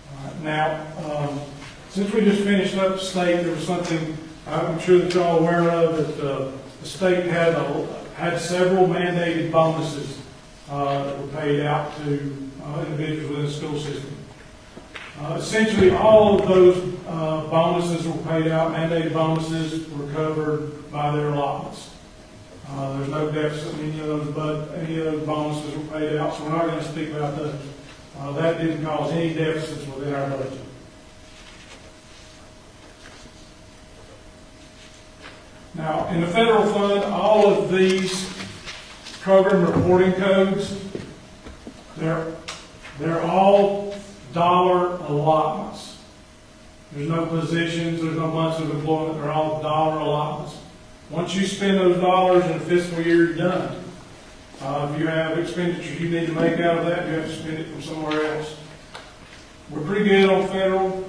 All right, now, since we just finished up state, there was something I'm sure that you're all aware of, that the state had several mandated bonuses that were paid out to individuals within the school system. Essentially, all of those bonuses were paid out, mandated bonuses were covered by their allotments. There's no deficit in any of those bonuses were paid out, so we're not going to speak about those. That didn't cause any deficits within our budget. Now, in the federal fund, all of these program reporting codes, they're all dollar allotments. There's no positions, there's no months of employment, they're all dollar allotments. Once you spend those dollars in a fiscal year, you're done. If you have expenditures you need to make out of that, you have to spend it from somewhere else. We're pretty good on federal.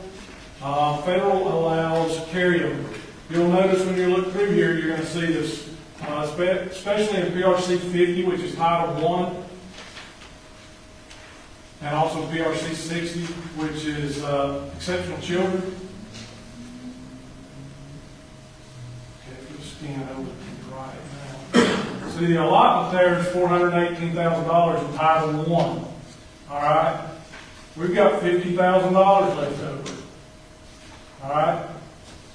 Federal allows carryover. You'll notice when you look through here, you're going to see this, especially in PRC 50, which is Title I, and also PRC 60, which is exceptional children. Okay, if you scan over to the right now. See, the allotment there is $418,000 in Title I. All right? We've got $50,000 left over. All right?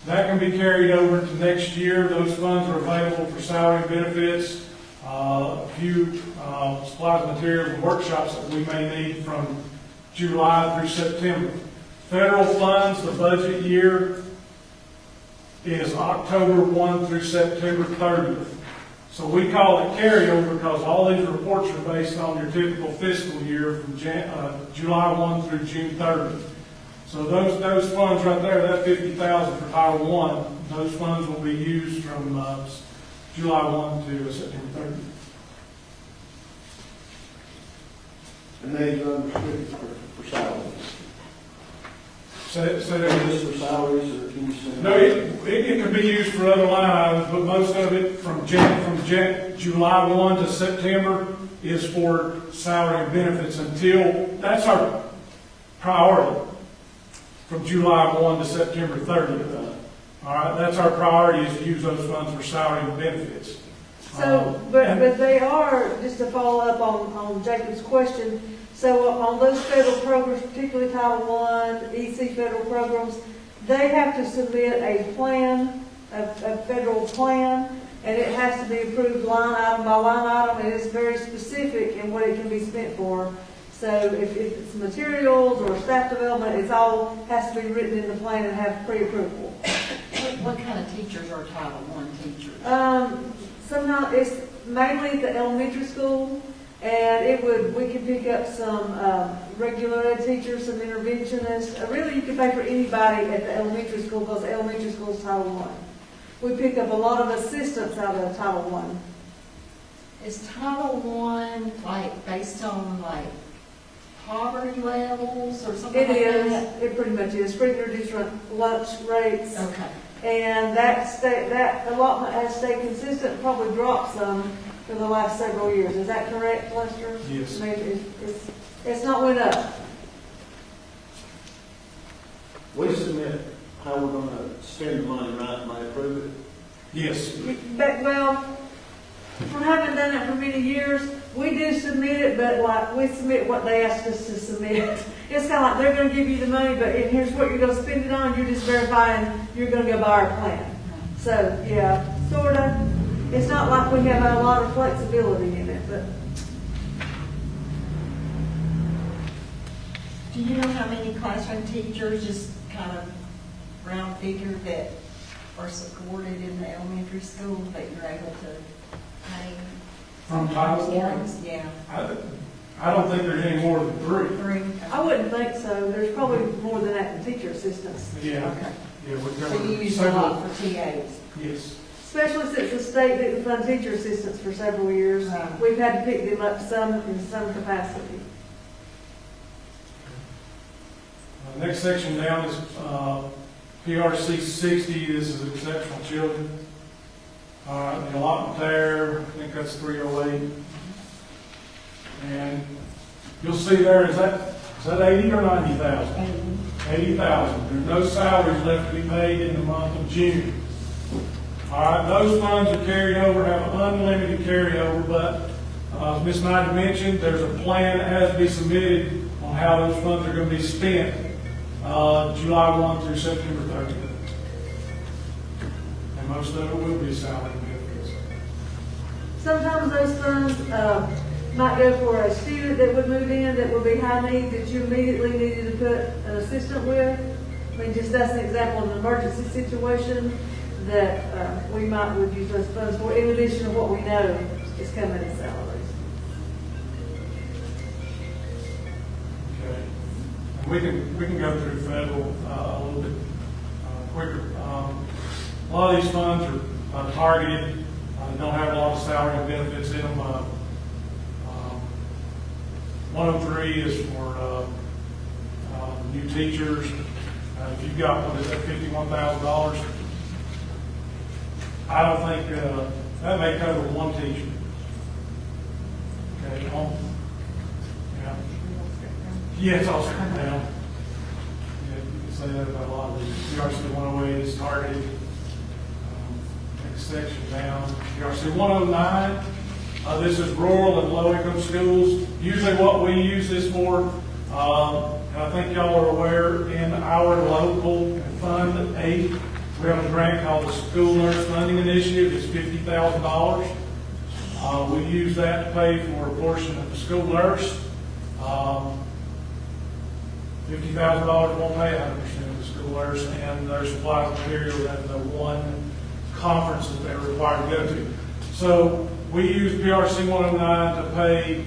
That can be carried over to next year. Those funds are available for salary and benefits, a few supplies, materials, and workshops that we may need from July through September. Federal funds, the budget year is October 1 through September 30th. So we call it carryover because all these reports are based on your typical fiscal year from July 1 through June 30th. So those funds right there, that $50,000 for Title I, those funds will be used from July 1 to September 30th. And they unrestricted for salaries. Say that again. Just for salaries, or can you say? No, it can be used for other line items, but most of it from July 1 to September is for salary and benefits until, that's our priority, from July 1 to September 30th. All right, that's our priority, is to use those funds for salary and benefits. So, but they are, just to follow up on Jacob's question, so on those federal programs, particularly Title I, EC federal programs, they have to submit a plan, a federal plan, and it has to be approved line item by line item, and it's very specific in what it can be spent for. So if it's materials or staff development, it's all has to be written in the plan and have pre-approval. What kind of teachers are Title I teachers? Sometimes it's mainly at the elementary school, and we can pick up some regular ed teachers, some interventionists. Really, you can pay for anybody at the elementary school because elementary school is Title I. We pick up a lot of assistants out of Title I. Is Title I like based on like poverty levels or something It like is. that? It pretty much is. Free and reduced lunch rates. Okay. And that allotment has stayed consistent, probably dropped some for the last several years. Is that correct, Lester? Yes. I mean, it's not went up. We submit how we're gonna spend the money, right, and they approve it? Yes. But, well, from having done it for many years, we do submit it, but like, we submit what they ask us to submit. It's kind of like they're going to give you the money, but here's what you're going to spend it on. You're just verifying you're going to go buy our plan. So, yeah, sort of. It's not like we have a lot of flexibility in it, but. Do you know how many classroom teachers, just kind of round figure, that are supported in the elementary school that you're able to pay? From Title I? Yeah. I don't think there's any more than three. I wouldn't think so. There's probably more than that in teacher assistants. Yeah. Okay. Yeah, we So cover you use a several. lot for TAs? Yes. Especially since the state didn't fund teacher assistants for several years. Right. We've had to pick them up some in some capacity. The next section down is PRC 60. This is exceptional children. The allotment there, I think that's 308. And you'll see there, is that 80 or 90,000? 80,000. There's no salaries left to be paid in the month of June. All right, those funds are carried over, have unlimited carryover, but as Ms. Knight mentioned, there's a plan that has to be submitted on how those funds are going to be spent July 1 through September 30th. And most of it will be salary benefits. Sometimes those funds might go for a student that would move in that would be high need that you immediately needed to put an assistant with. I mean, just that's an example of an emergency situation that we would use those funds for, in addition to what we know is coming in salaries. Okay. We can go through federal a little bit quicker. A lot of these funds are targeted. They don't have a lot of salary and benefits in them. 103 is for new teachers. If you've got, what is that, $51,000, I don't think that may cover one teacher. Okay, yeah. Yeah, it's all stripped down. Yeah, you can say that about a lot of these. PRC 108 is targeted. Next section down. PRC 109, this is rural and low-income schools. Usually what we use this for, and I think y'all are aware, in our local Fund 8, we have a grant called the School Nurse Funding Initiative. It's $50,000. We use that to pay for a portion of the school nurse. $50,000 won't pay 100% of the school nurse and their supplies and materials and the one conference that they're required to go to. So we use PRC 109 to pay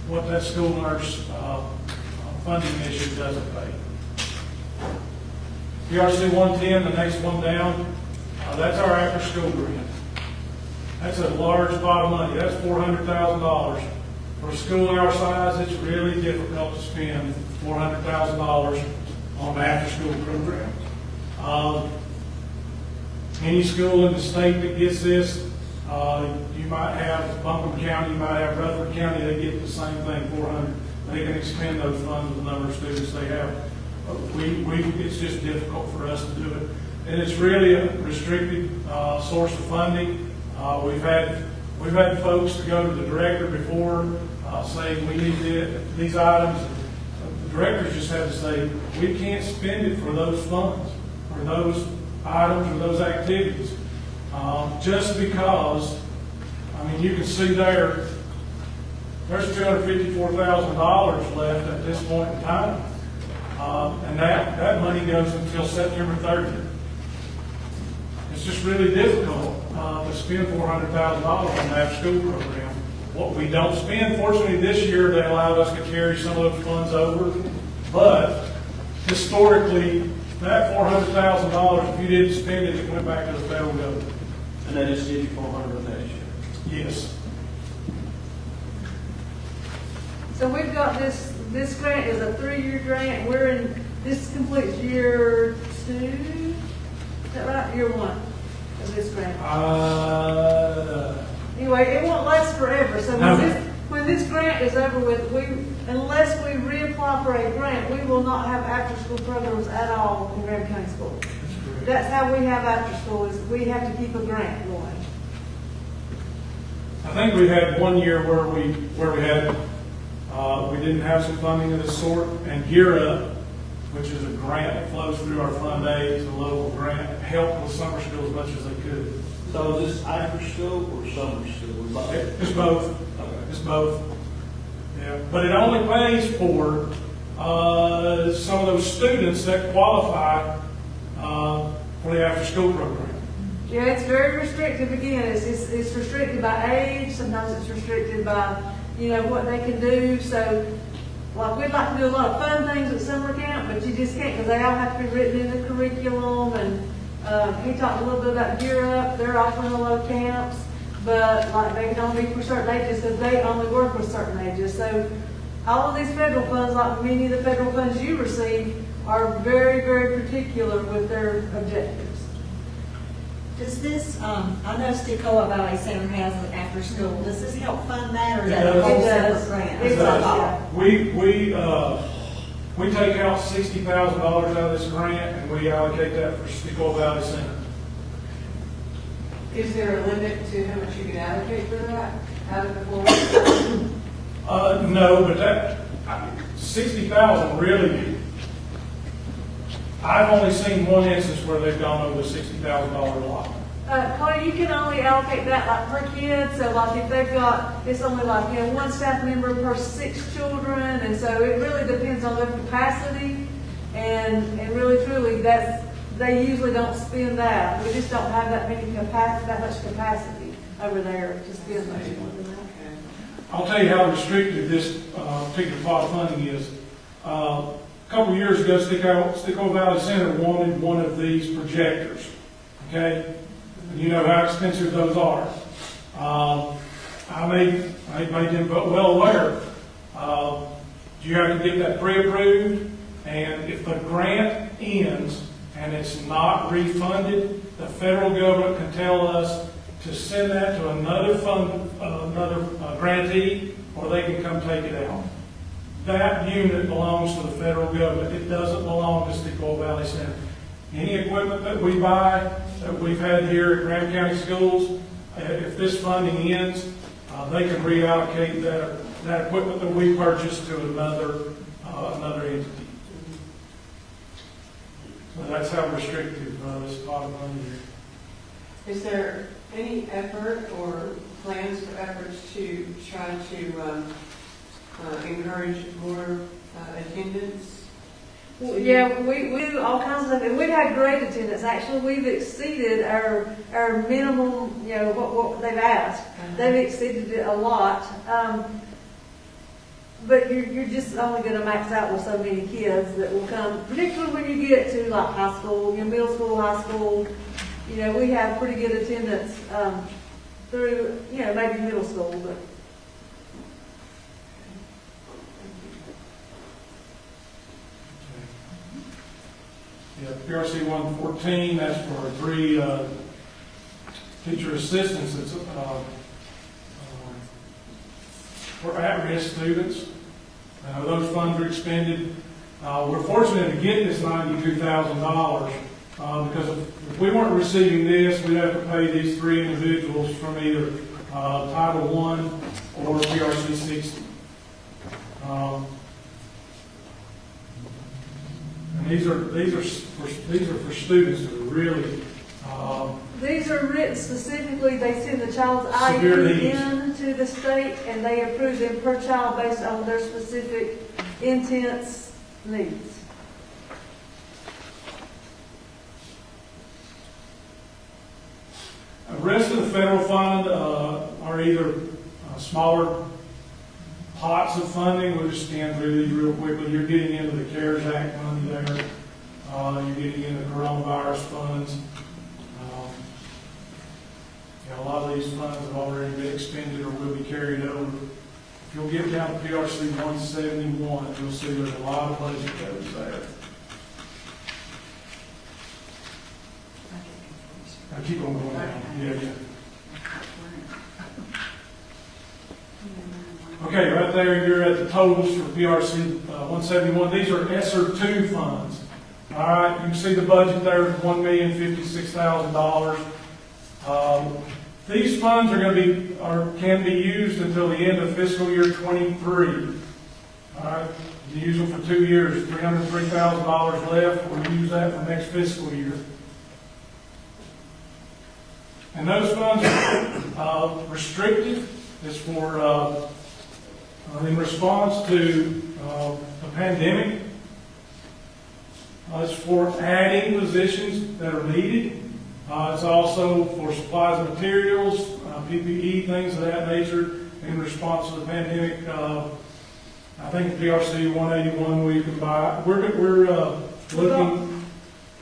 what that school nurse funding initiative doesn't pay. PRC 110, the next one down, that's our after-school grant. That's a large pot of money. That's $400,000. For a school our size, it's really difficult to spend $400,000 on an after-school program. Any school in the state that gets this, you might have Buncombe County, you might have Rutherford County, they get the same thing, $400,000. They can expend those funds with the number of students they have. It's just difficult for us to do it. And it's really a restricted source of funding. We've had folks to go to the director before saying we need these items. The directors just have to say we can't spend it for those funds, or those items, or those activities. Just because, I mean, you can see there's $254,000 left at this point in time. And that money goes until September 30th. It's just really difficult to spend $400,000 on an after-school program. What we don't spend, fortunately this year, they allowed us to carry some of those funds over. But historically, that $400,000, if you didn't spend it, it went back to the federal government. And they just did you $400 next year. Yes. So we've got this grant is a 3-year grant. This completes year 2. Is that right? Year 1 of this grant. Anyway, it won't last forever. So when this grant is over with, unless we reapply for a grant, we will not have after-school programs at all in Graham County Schools. That's how we have after-school, is we have to keep a grant going. I think we had 1 year where we had we didn't have some funding of this sort, and Gear Up, which is a grant that flows through our Fund 8, it's a local grant, helped with summer school as much as they could. So is this after school or summer school? It's both. Okay. It's both. Yeah, but it only pays for some of those students that qualify for the after-school program. Yeah, it's very restrictive. Again, it's restricted by age. Sometimes it's restricted by, what they can do. So, like, we'd like to do a lot of fun things at summer camp, but you just can't, because they all have to be written in the curriculum. And he talked a little bit about Gear Up. They're offering a lot of camps, but like they can only be for certain ages because they only work with certain ages. So, all of these federal funds, like many of the federal funds you receive, are very, very particular with their objectives. Does this, I know Stecoa Valley Center has it after school. Does this help fund that, or is It that a does. whole It separate does. grant? It does, We take out $60,000 out of this grant, and we allocate that for Stecoa Valley Center. Is there a limit to how much you can allocate for that out of the 400? No, but that $60,000 really. I've only seen one instance where they've gone over the $60,000 lot. Clay, you can only allocate that like per kid. So like if they've got, it's only like, one staff member per 6 children. And so it really depends on their capacity. And really truly, they usually don't spend that. We just don't have that much capacity over there to spend much more than that. I'll tell you how restrictive this particular pot of funding is. A couple years ago, Sticko Valley Center wanted one of these projectors, okay? And you know how expensive those are. I made them well aware. You have to get that pre-approved, and if the grant ends and it's not refunded, the federal government can tell us to send that to another grantee, or they can come take it out. That unit belongs to the federal government. It doesn't belong to Sticko Valley Center. Any equipment that we buy, that we've had here at Graham County Schools, if this funding ends, they can reallocate that equipment that we purchased to another entity. So that's how restrictive this pot of money is. Is there any effort or plans for efforts to try to encourage more attendance? Well, yeah, we do all kinds of stuff, and we've had great attendance. Actually, we've exceeded our minimum, what they've asked. They've exceeded it a lot. But you're just only going to max out with so many kids that will come, particularly when you get to like high school, middle school, high school. We have pretty good attendance through, maybe middle school, but. Yeah, PRC 114, that's for 3 teacher assistants. It's for at-risk students. Those funds are expended. We're fortunate to get this $92,000 because if we weren't receiving this, we'd have to pay these 3 individuals from either Title I or PRC 60. And these are for students that are really. These are written specifically. They send the child's Severe IEP needs. in to the state, and they approve them per child based on their specific intense needs. The rest of the federal fund are either smaller pots of funding. We'll just scan through these real quickly. You're getting into the CARES Act money there. You're getting into coronavirus funds. A lot of these funds have already been expended or will be carried over. If you'll get down to PRC 171, you'll see there's a lot of budget that was there. I keep on going down. Yeah. Okay, right there you're at the totals for PRC 171. These are ESSER 2 funds. All right, you can see the budget there is $1,056,000. These funds are going to be can be used until the end of fiscal year 23. All right, you use them for 2 years, $303,000 left. We'll use that for next fiscal year. And those funds are restrictive. It's for in response to the pandemic. It's for adding positions that are needed. It's also for supplies and materials, PPE, things of that nature in response to the pandemic. I think PRC 181 we can buy. We're looking.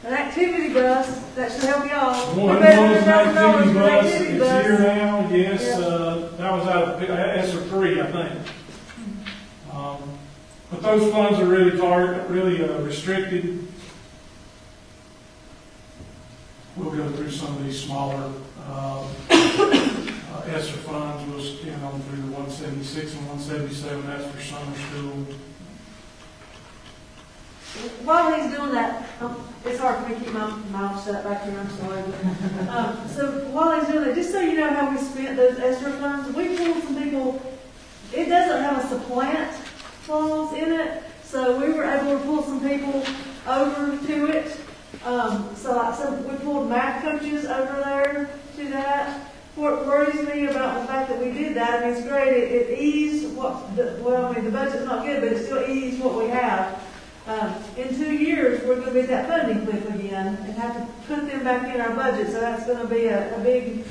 An activity bus that should help y'all. One of those activity bus. It's here now. Yes, that was out of ESSER 3, I think. But those funds are really restricted. We'll go through some of these smaller ESSER funds. We'll scan on through the 176 and 177. That's for summer school. While he's doing that, it's hard for me to keep my mouth shut back here, I'm sorry. So while he's doing that, just so you know how we spent those ESSER funds, we pulled some people, it doesn't have a supplant clause in it, so we were able to pull some people over to it. So we pulled math coaches over there to that. What worries me about the fact that we did that, I mean, it's great, it eased the budget's not good, but it still eased what we have. In 2 years, we're going to be at that funding cliff again and have to put them back in our budget, so that's going to be a big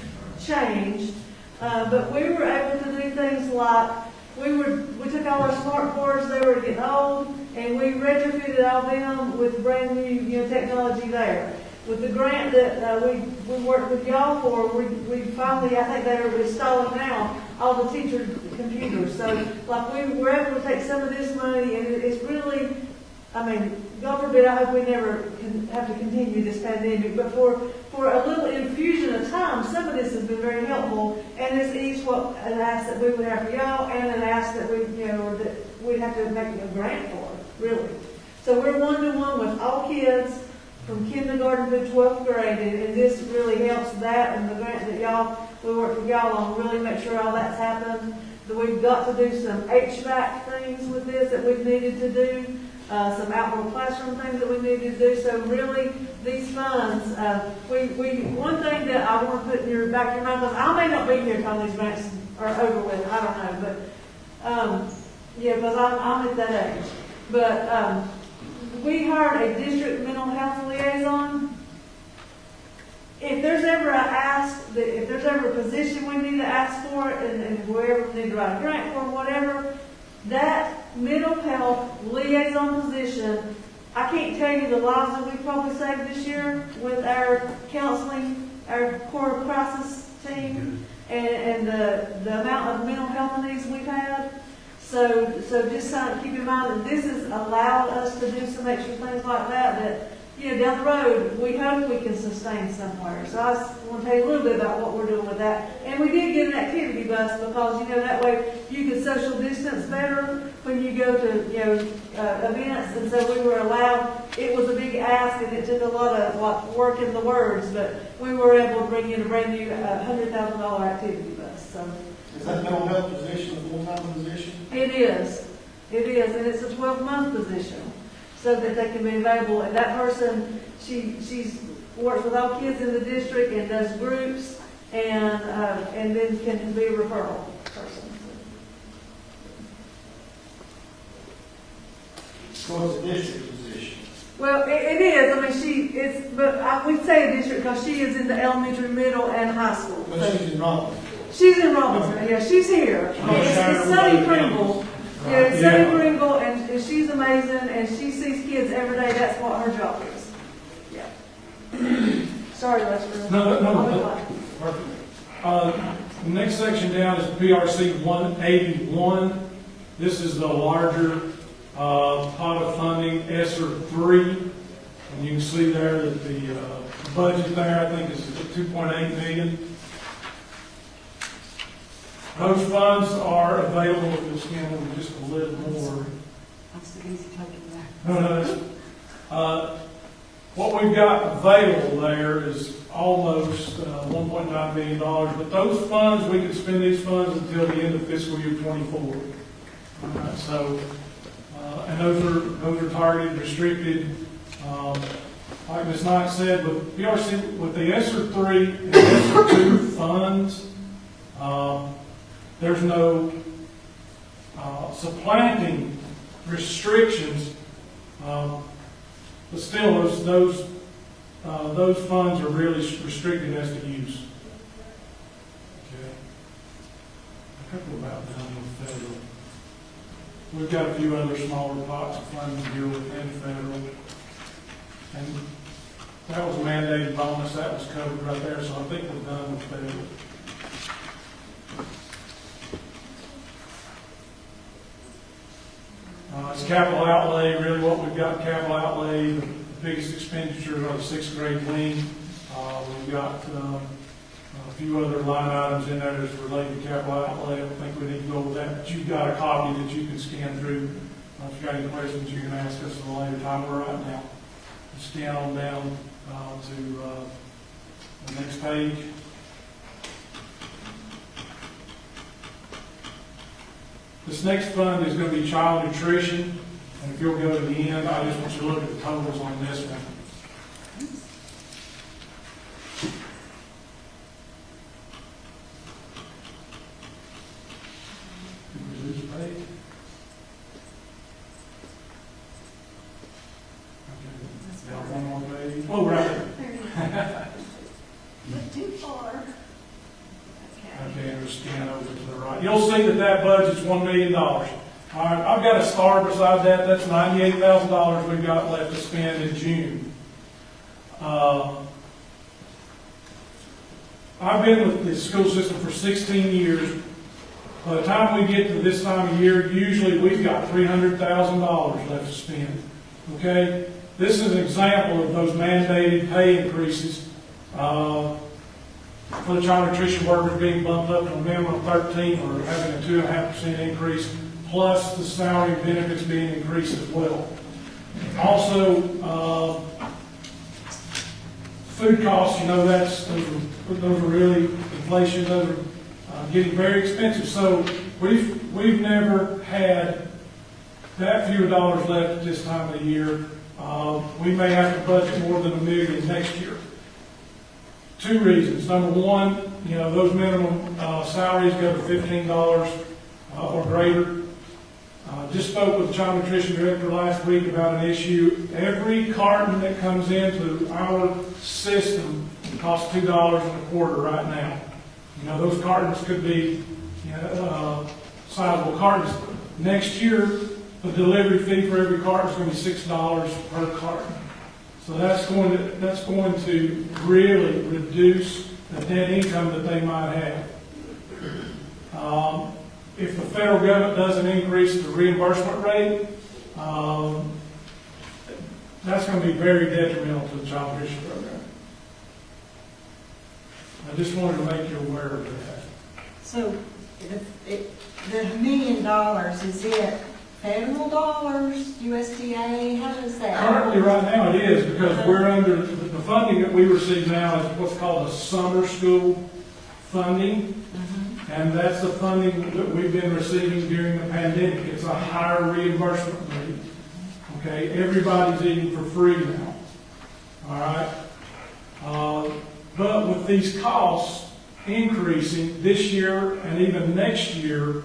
change. But we were able to do things like, we took all our smart boards, they were getting old, and we retrofitted all them with brand new, technology there. With the grant that we worked with y'all for, we finally, I think they're installing now all the teacher computers. So, like, we were able to take some of this money, and it's really, I mean, God forbid, I hope we never have to continue this pandemic, but for a little infusion of time, some of this has been very helpful, and it's each an ask that we would have for y'all, and an ask that that we'd have to make a grant for, really. So we're one-to-one with all kids from kindergarten to 12th grade, and this really helps that, and the grant that we work with y'all on, really make sure all that's happened. That we've got to do some HVAC things with this that we've needed to do. Some outdoor classroom things that we need to do. So really, these funds, one thing that I want to put in your back of your mind, because I may not be here till these grants are over with, I don't know, but, because I'm at that age. But, we hired a district mental health liaison. If there's ever if there's ever a position we need to ask for, and whoever we need to write a grant for, whatever, that mental health liaison position, I can't tell you the lives that we probably saved this year with our counseling, our core crisis team, and the amount of mental health needs we've had. So just kind of keep in mind that this has allowed us to do some extra things like that, down the road, we hope we can sustain somewhere. So I just want to tell you a little bit about what we're doing with that. And we did get an activity bus because, that way you can social distance better when you go to, events. And so we were allowed, it was a big ask, and it took a lot of work in the words, but we were able to bring in a brand new $100,000 activity bus. So. Is that mental health position a full-time position? It is, and it's a 12-month position, so that they can be available. And that person, she's works with all kids in the district and does groups, and then can be a referral person. So it's a district position? Well, it is. I mean, we'd say a district because she is in the elementary, middle, and high school. But she's in Robinson. She's in Robinson, yeah, she's here. It's Sunny Pringle. Yeah, it's Sunny Pringle, and she's amazing, and she sees kids every day. That's what her job is. Yeah. Sorry, Lester. No. Perfect. The next section down is PRC 181. This is the larger pot of funding, ESSER 3. And you can see there that the budget there, I think, is $2.8 million. Those funds are available, if you'll scan them just a little more. That's the easy taking that. No. What we've got available there is almost $1.9 million, but those funds, we can spend these funds until the end of fiscal year 24. And those are targeted, restricted. Like Ms. Knight said, with PRC, with the ESSER 3 and ESSER 2 funds, there's no supplanting restrictions, but still those funds are really restricted as to use. Okay. I think we're about done with federal. We've got a few other smaller pots of funds to deal with in federal, and that was a mandated bonus that was covered right there. So I think we're done with federal. It's capital outlay, really what we've got capital outlay. The biggest expenditures are the 6th grade wing. We've got a few other line items in there that's related to capital outlay. I don't think we need to go over that, but you've got a copy that you can scan through. If you've got any questions, you can ask us at a later time. We're right now. Scan on down to the next page. This next fund is going to be child nutrition, and if you'll go to the end, I just want you to look at the totals on this one. Did we lose a page? Okay. Down one more page. Oh, right there. Not too far. Okay, and we'll scan over to the right. You'll see that budget's $1 million. All right, I've got a star beside that. That's $98,000 we've got left to spend in June. I've been with the school system for 16 years. By the time we get to this time of year, usually we've got $300,000 left to spend. Okay? This is an example of those mandated pay increases for the child nutrition workers being bumped up to a minimum of 13 or having a 2.5% increase, plus the salary and benefits being increased as well. Also, food costs, those are really inflation, those are getting very expensive. So we've never had that few dollars left at this time of the year. We may have to budget more than $1 million next year. 2 reasons. Number one, those minimum salaries go to $15 or greater. Just spoke with the child nutrition director last week about an issue. Every carton that comes into our system costs $2.25 right now. Those cartons could be sizable cartons. Next year, the delivery fee for every carton is going to be $6 per carton. So that's going to really reduce the net income that they might have. If the federal government doesn't increase the reimbursement rate, that's going to be very detrimental to the child nutrition program. I just wanted to make you aware of that. So the $1 million, is it federal dollars, USDA? How does that? Currently, right now, it is, because we're under, the funding that we receive now is what's called a summer school funding. And that's the funding that we've been receiving during the pandemic. It's a higher reimbursement rate. Okay, everybody's eating for free now. All right? But with these costs increasing this year and even next year,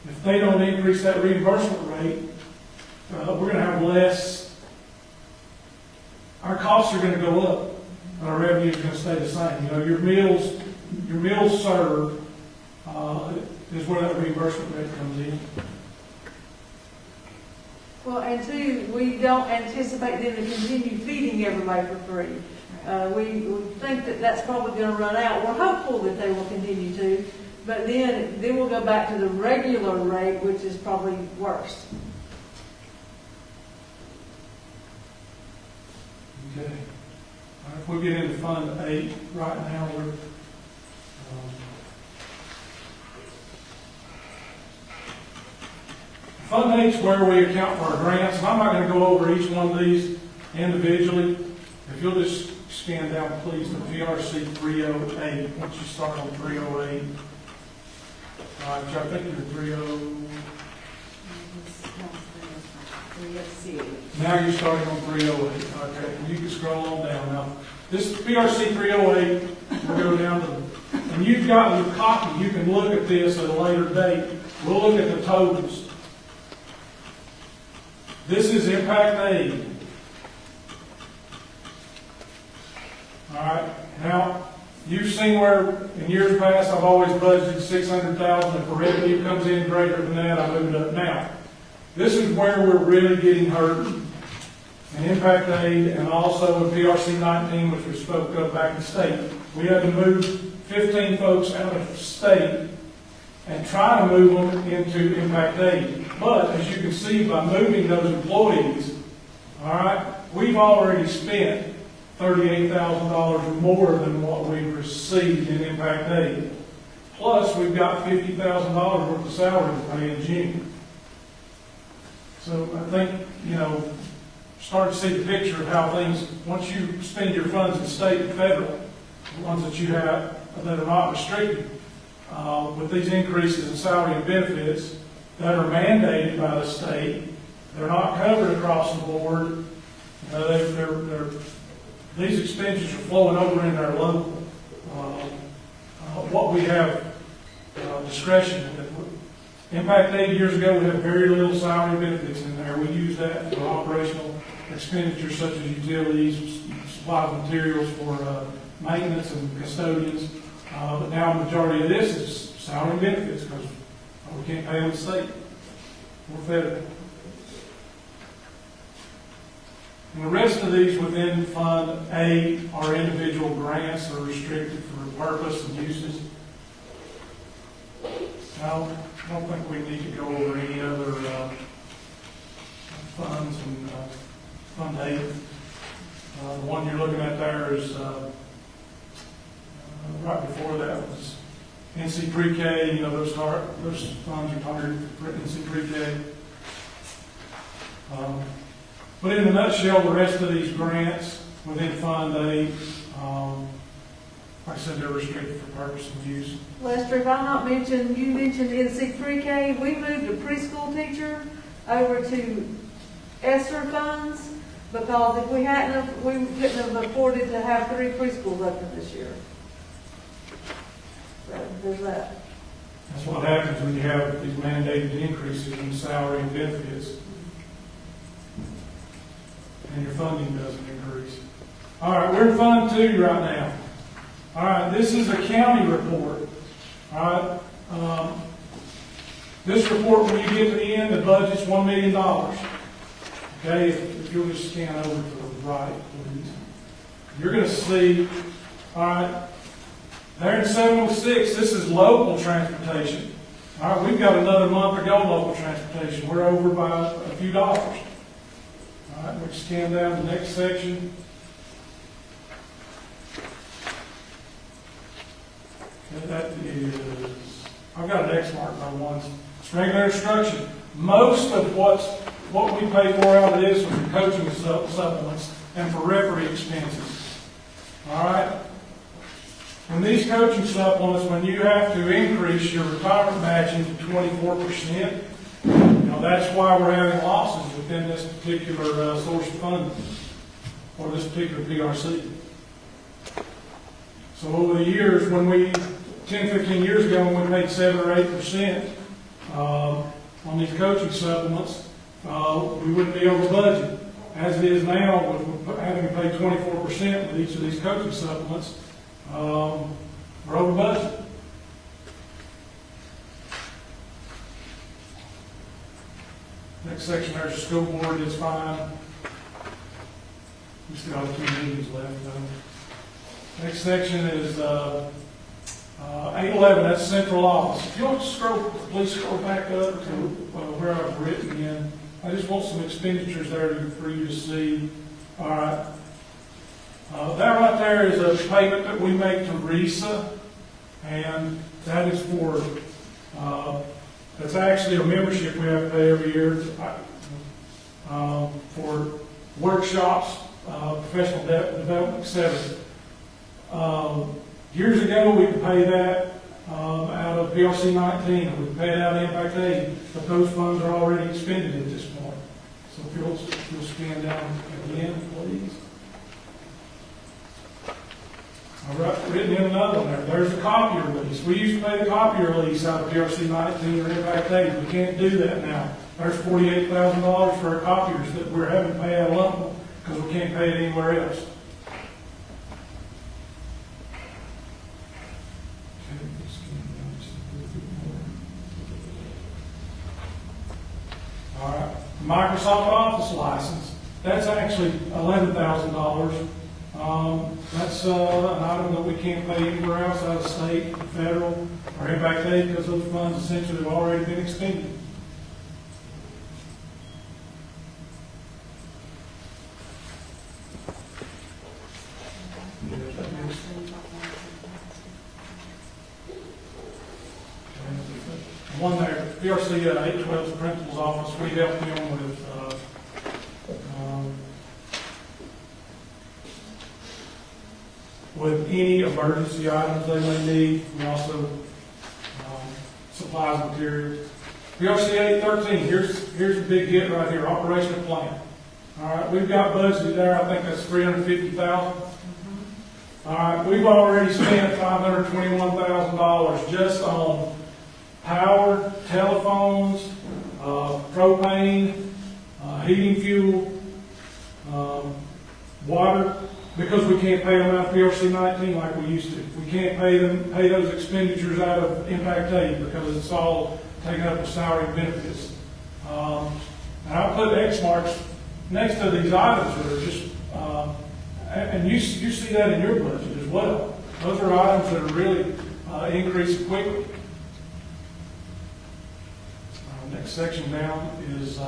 if they don't increase that reimbursement rate, we're going to have less. Our costs are going to go up, and our revenue is going to stay the same. Your meals served is where that reimbursement rate comes in. Well, and two, we don't anticipate them to continue feeding everybody for free. We think that that's probably going to run out. We're hopeful that they will continue to, but then we'll go back to the regular rate, which is probably worse. Okay. All right, if we get into Fund 8, right now we're Fund 8 is where we account for our grants, and I'm not going to go over each one of these individually. If you'll just scan down, please, to PRC 308. Once you start on 308, all right, I think you're 30. Now you're starting on 308. Okay, you can scroll on down. Now, this PRC 308 will go down to, and you've got your copy. You can look at this at a later date. We'll look at the totals. This is impact aid. All right. Now, you've seen where in years past I've always budgeted $600,000. If the revenue comes in greater than that, I move it up. Now, this is where we're really getting hurt. In impact aid and also in PRC 19, which we spoke of back in state. We had to move 15 folks out of state and try to move them into impact aid. But as you can see, by moving those employees, all right, we've already spent $38,000 more than what we received in impact aid. Plus, we've got $50,000 worth of salary to pay in June. So I think, start to see the picture of how things, once you spend your funds in state and federal, the ones that you have that are not restricted, with these increases in salary and benefits that are mandated by the state, they're not covered across the board. These expenditures are flowing over into our local. What we have discretion with. Impact aid years ago, we had very little salary benefits in there. We used that for operational expenditures such as utilities, supply of materials for maintenance and custodians. But now a majority of this is salary and benefits because we can't pay them the state. or federal. And the rest of these within Fund A are individual grants that are restricted for purpose and uses. I don't think we need to go over any other funds and Fund A. The one you're looking at there is right before that was NC Pre-K. You know, those funds are targeted for NC Pre-K. But in a nutshell, the rest of these grants within Fund A, like I said, they're restricted for purpose and use. Lester, if I'm not mentioned, you mentioned NC Pre-K, we moved a preschool teacher over to ESSER funds, because if we hadn't, we couldn't have afforded to have 3 preschools open this year. So there's that. That's what happens when you have these mandated increases in salary and benefits, and your funding doesn't increase. All right, we're in Fund 2 right now. All right, this is a county report. All right, this report, when you get to the end, the budget's $1 million. Okay, if you'll just scan over to the right, please. You're going to see, all right, there in 706, this is local transportation. All right, we've got another month to go local transportation. We're over by a few dollars. All right, we scan down to the next section. Okay, that is, I've got an X mark by ones. It's regular instruction. Most of what we pay for out of this are for coaching supplements and for referee expenses. All right? When these coaching supplements, when you have to increase your retirement matching to 24%, you know, that's why we're having losses within this particular source of funding, or this particular PRC. So over the years, when 10, 15 years ago, when we paid 7 or 8% on these coaching supplements, we wouldn't be over budget. As it is now, with having to pay 24% with each of these coaching supplements, we're over budget. Next section, there's the school board, it's fine. We still have 2 meetings left, though. Next section is 811, that's central office. If you'll please scroll back up to where I've written in. I just want some expenditures there for you to see. All right. That right there is a payment that we make to RISA, and that is for, that's actually a membership we have to pay every year for workshops, professional development, etc. Years ago, we could pay that out of PRC 19, we could pay it out of Impact Aid, but those funds are already expended at this point. So if you'll scan down again, please. I've written in another one there. There's the copier lease. We used to pay the copier lease out of PRC 19 or Impact Aid. We can't do that now. There's $48,000 for our copiers that we're having to pay out of lump because we can't pay it anywhere else. All right. Microsoft Office license. That's actually $11,000. That's an item that we can't pay anywhere else out of state, federal, or Impact Aid because those funds essentially have already been expended. One there, PRC 812's principal's office, we help them with any emergency items they may need. We also supplies materials. PRC 813, here's a big hit right here, operational plan. All right, we've got budgeted there, I think that's $350,000. All right, we've already spent $521,000 just on power, telephones, propane, heating fuel, water, because we can't pay them out of PRC 19 like we used to. We can't pay those expenditures out of Impact Aid because it's all taken up with salary and benefits. And I put X marks next to these items that are just, and you see that in your budget as well. Those are items that are really increasing quickly. Next section down is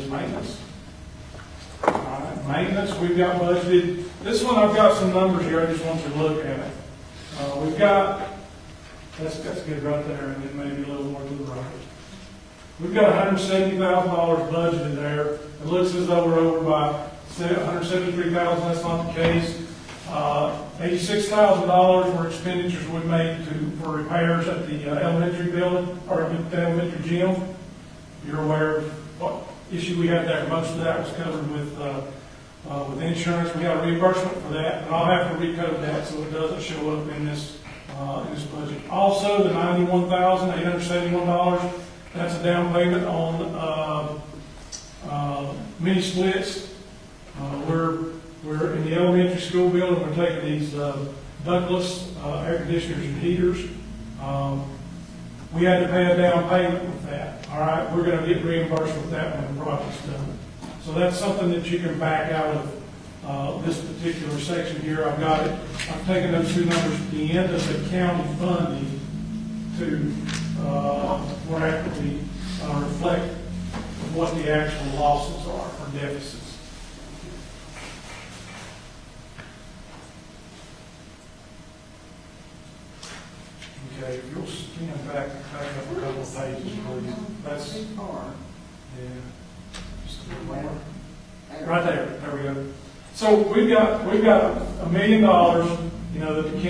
maintenance. Maintenance, we've got budgeted. This one, I've got some numbers here. I just want you to look at it. We've got, that's good right there, and then maybe a little more to the right. We've got $170,000 budgeted there. It looks as though we're over by $173,000. That's not the case. $86,000 were expenditures we made for repairs at the elementary building, or the elementary gym. You're aware of what issue we had there. Most of that was covered with insurance. We got a reimbursement for that, and I'll have to recode that so it doesn't show up in this budget. Also, the $91,871, that's a down payment on mini splits. We're in the elementary school building. We're taking these ductless air conditioners and heaters. We had to pay a down payment with that. All right, we're going to get reimbursed with that when the project's done. So that's something that you can back out of this particular section here. I've got it. I've taken those two numbers at the end of the county funding to more accurately reflect what the actual losses are or deficits. Okay, if you'll scan back up a couple of pages, please. That's, yeah, just a little more. Right there, there we go. So we've got $1 million, you know, that the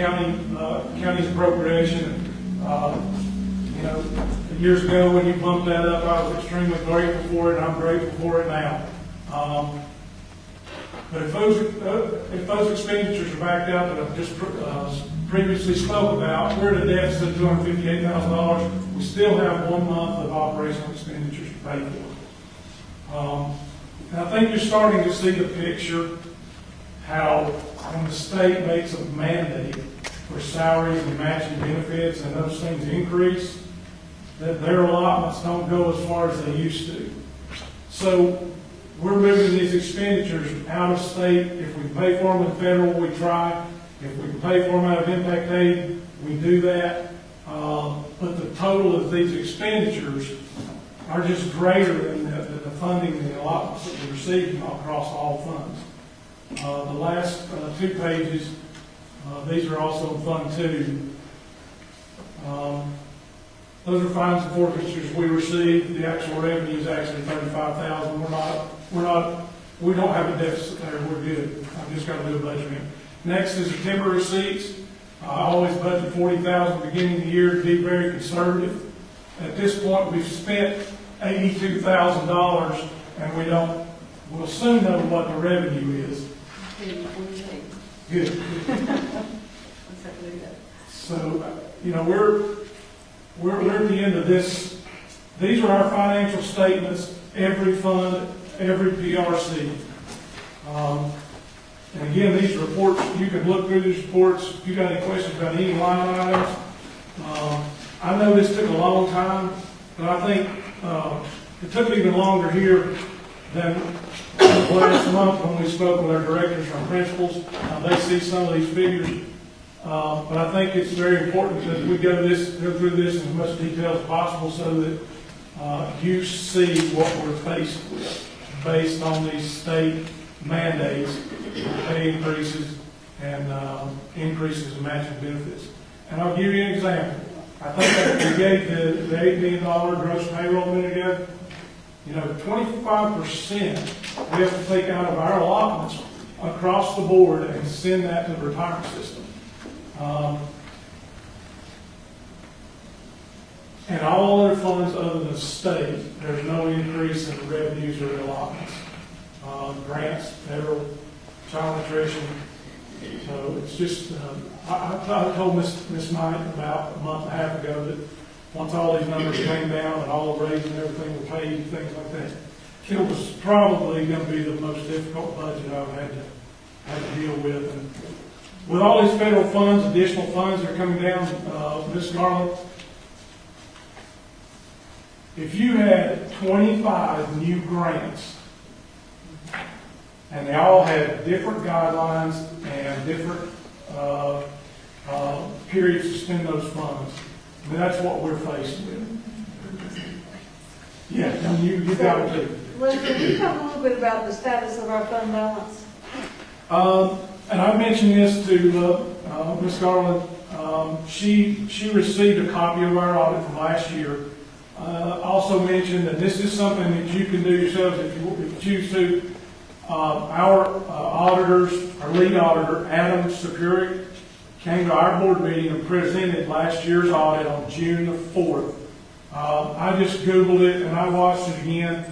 county's appropriation. Years ago when you bumped that up, I was extremely grateful for it, and I'm grateful for it now. But if those expenditures are backed out that I've just previously spoke about, we're at a deficit of $258,000. We still have 1 month of operational expenditures to pay for. And I think you're starting to see the picture how when the state makes a mandate for salaries and matching benefits and those things increase, that their allotments don't go as far as they used to. So we're moving these expenditures out of state. If we pay for them in federal, we try. If we can pay for them out of impact aid, we do that. But the total of these expenditures are just greater than the funding and the allotments that we're receiving across all funds. The last 2 pages, these are also in Fund 2. Those are fines and forfeitures we received. The actual revenue is actually $35,000. We don't have a deficit there. We're good. I've just got to do a budget amendment. Next is the timber receipts. I always budget $40,000 beginning of the year to be very conservative. At this point, we've spent $82,000, and we'll soon know what the revenue is. Good. So, we're at the end of this. These are our financial statements, every fund, every PRC. And again, these reports, you can look through these reports. If you've got any questions about any line items, I know this took a long time, but I think it took even longer here than last month when we spoke with our directors and principals. They see some of these figures. But I think it's very important that we go through this in as much detail as possible so that you see what we're faced with based on these state mandates, pay increases, and increases in matching benefits. And I'll give you an example. I think that we gave the $8 million gross payroll a minute ago. 25% we have to take out of our allotments across the board and send that to the retirement system. And all other funds other than state, there's no increase in revenues or allotments. Grants, federal, child nutrition. So it's just, I told Miss Knight about a month and a half ago that once all these numbers came down and all the raises and everything were paid, things like that, it was probably going to be the most difficult budget I've had to deal with. And with all these federal funds, additional funds that are coming down, Ms. Garland, if you had 25 new grants, and they all had different guidelines and different periods to spend those funds, I mean, that's what we're faced with. Yeah, and you got it too. Leslie, can you talk a little bit about the status of our fund balance? And I mentioned this to Ms. Garland. She received a copy of our audit from last year. Also mentioned that this is something that you can do yourselves if you choose to. Our auditors, our lead auditor, Adam Superior, came to our board meeting and presented last year's audit on June the 4th. I just Googled it and I watched it again.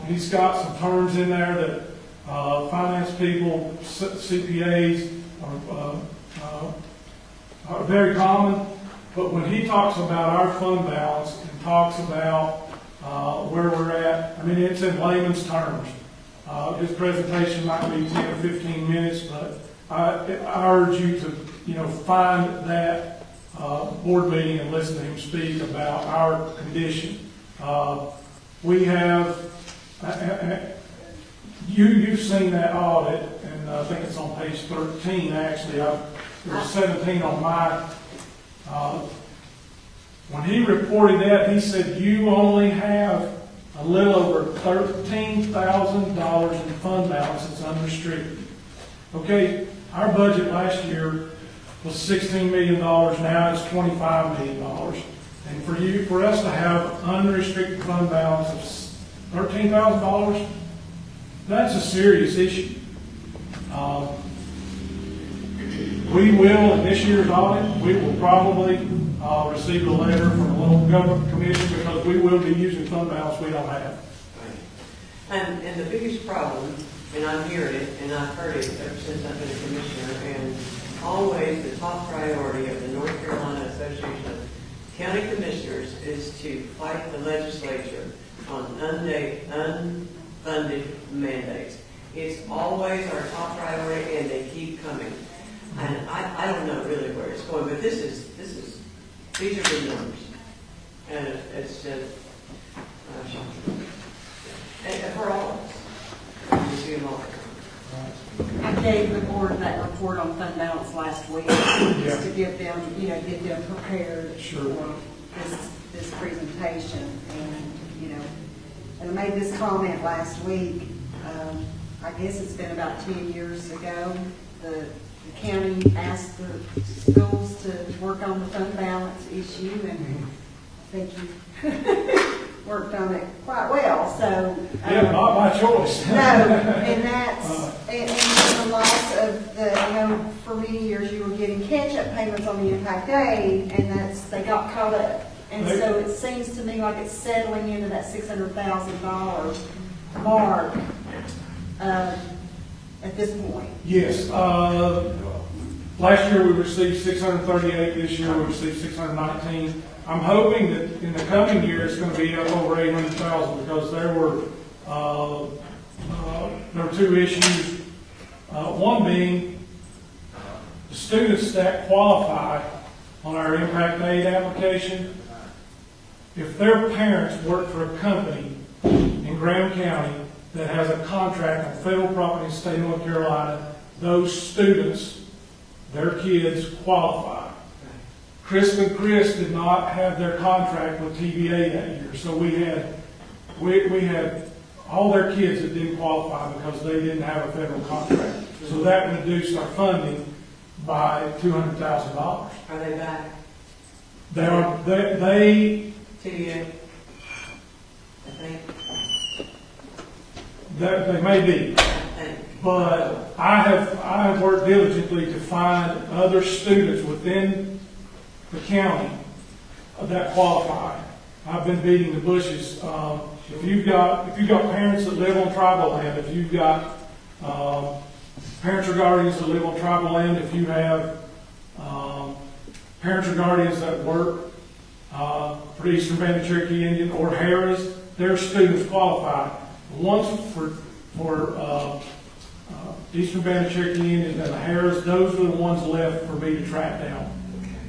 He's got some terms in there that finance people, CPAs are very common. But when he talks about our fund balance and talks about where we're at, I mean, it's in layman's terms. His presentation might be 10 or 15 minutes, but I urge you to, find that board meeting and listen to him speak about our condition. We have, you've seen that audit, and I think it's on page 13 actually. There was 17 on my, when he reported that, he said you only have a little over $13,000 in fund balance that's unrestricted. Okay, our budget last year was $16 million, now it's $25 million. And for us to have unrestricted fund balance of $13,000, that's a serious issue. We will, in this year's audit, we will probably receive a letter from the local government commission because we will be using fund balance we don't have. And the biggest problem, and I'm hearing it, and I've heard it ever since I've been a commissioner, and always the top priority of the North Carolina Association of County Commissioners is to fight the legislature on unfunded mandates. It's always our top priority, and they keep coming. And I don't know really where it's going, but these are good numbers. And it's just, and for all of us, we see them all the time. I gave the board that report on fund balance last week, just to give them, get them prepared for this presentation. And, and I made this comment last week. I guess it's been about 10 years ago. The county asked the schools to work on the fund balance issue, and I think you worked on it quite well. So not my choice. No, and that's and the loss of the. For many years you were getting catch-up payments on the impact aid, and they got caught up, and so it seems to me like it's settling into that $600,000 mark. At this point. Yes. Last year we received 638. This year we received 619. I'm hoping that in the coming year it's going to be up over 800,000 because there were two issues. One being the students that qualify on our impact aid application. If their parents work for a company in Graham County that has a contract on federal property in the state of North Carolina, those students, their kids qualify. Chris and Chris did not have their contract with TVA that year, so we had all their kids that didn't qualify because they didn't have a federal contract. So that reduced our funding by $200,000. Are they back? They TVA, I think. They may be, but I have worked diligently to find other students within the county that qualify. I've been beating the bushes. If you've got parents that live on tribal land, if you've got parents or guardians that live on tribal land, if you have parents or guardians that work for the Eastern Band of Cherokee Indian or Harris, their students qualify. Once for Eastern Band of Cherokee Indian and the Harris, those are the ones left for me to track down.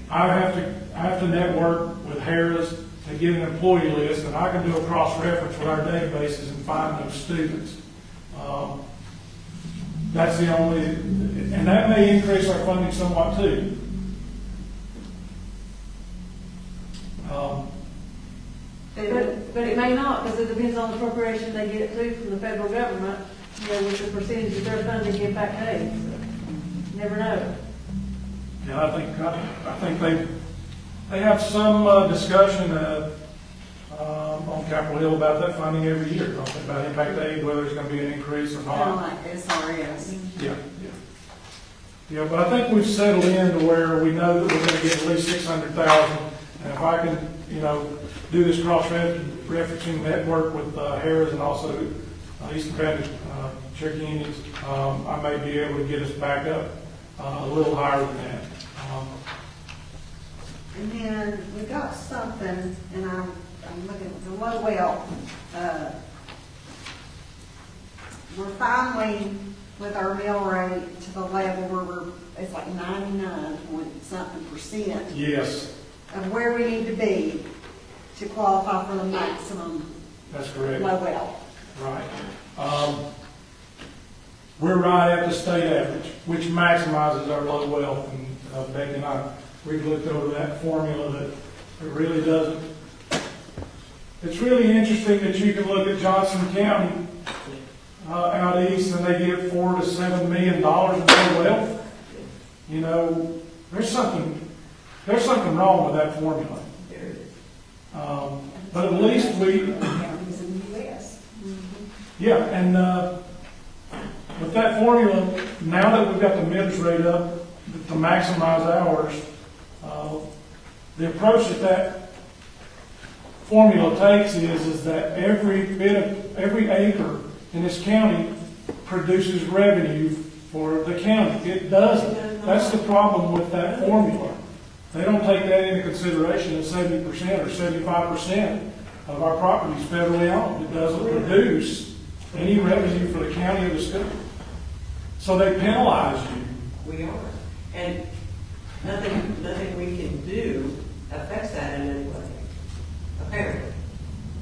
I have to network with Harris to get an employee list, and I can do a cross-reference with our databases and find those students. That's the only, and that may increase our funding somewhat too. But it may not, because it depends on the appropriation they get too from the federal government, you know, with the percentage of their funding give back paid. So, never know. Yeah, I think they have some discussion on Capitol Hill about that funding every year, don't they, about impact aid, whether there's going to be an increase or Kind of not. like SRS. Yeah. Yeah, but I think we've settled in to where we know that we're going to get at least 600,000. And if I can, do this cross-referencing network with Harris and also Eastern Baptist Cherokee Indians, I may be able to get us back up a little higher than that. And then we got something, and I'm looking at the low well. We're finally with our mill rate to the level where it's like 99 point something percent Yes, of where we need to be to qualify for the maximum that's correct. low well. Right. We're right at the state average, which maximizes our low wealth. And Becky and I, we've looked over that formula that it really doesn't. It's really interesting that you can look at Johnson County out east and they get $4 to $7 million in low wealth. There's something wrong with that formula. But at least Counties in the U.S. yeah, and with that formula, now that we've got the MIBS rate up to maximize ours, the approach that formula takes is that every acre in this county produces revenue for the county. It doesn't. That's the problem with that formula. They don't take that into consideration that 70% or 75% of our property is federally owned. It doesn't produce any revenue for the county or the state. So they penalize you. We are. And nothing we can do affects that in any way, apparently.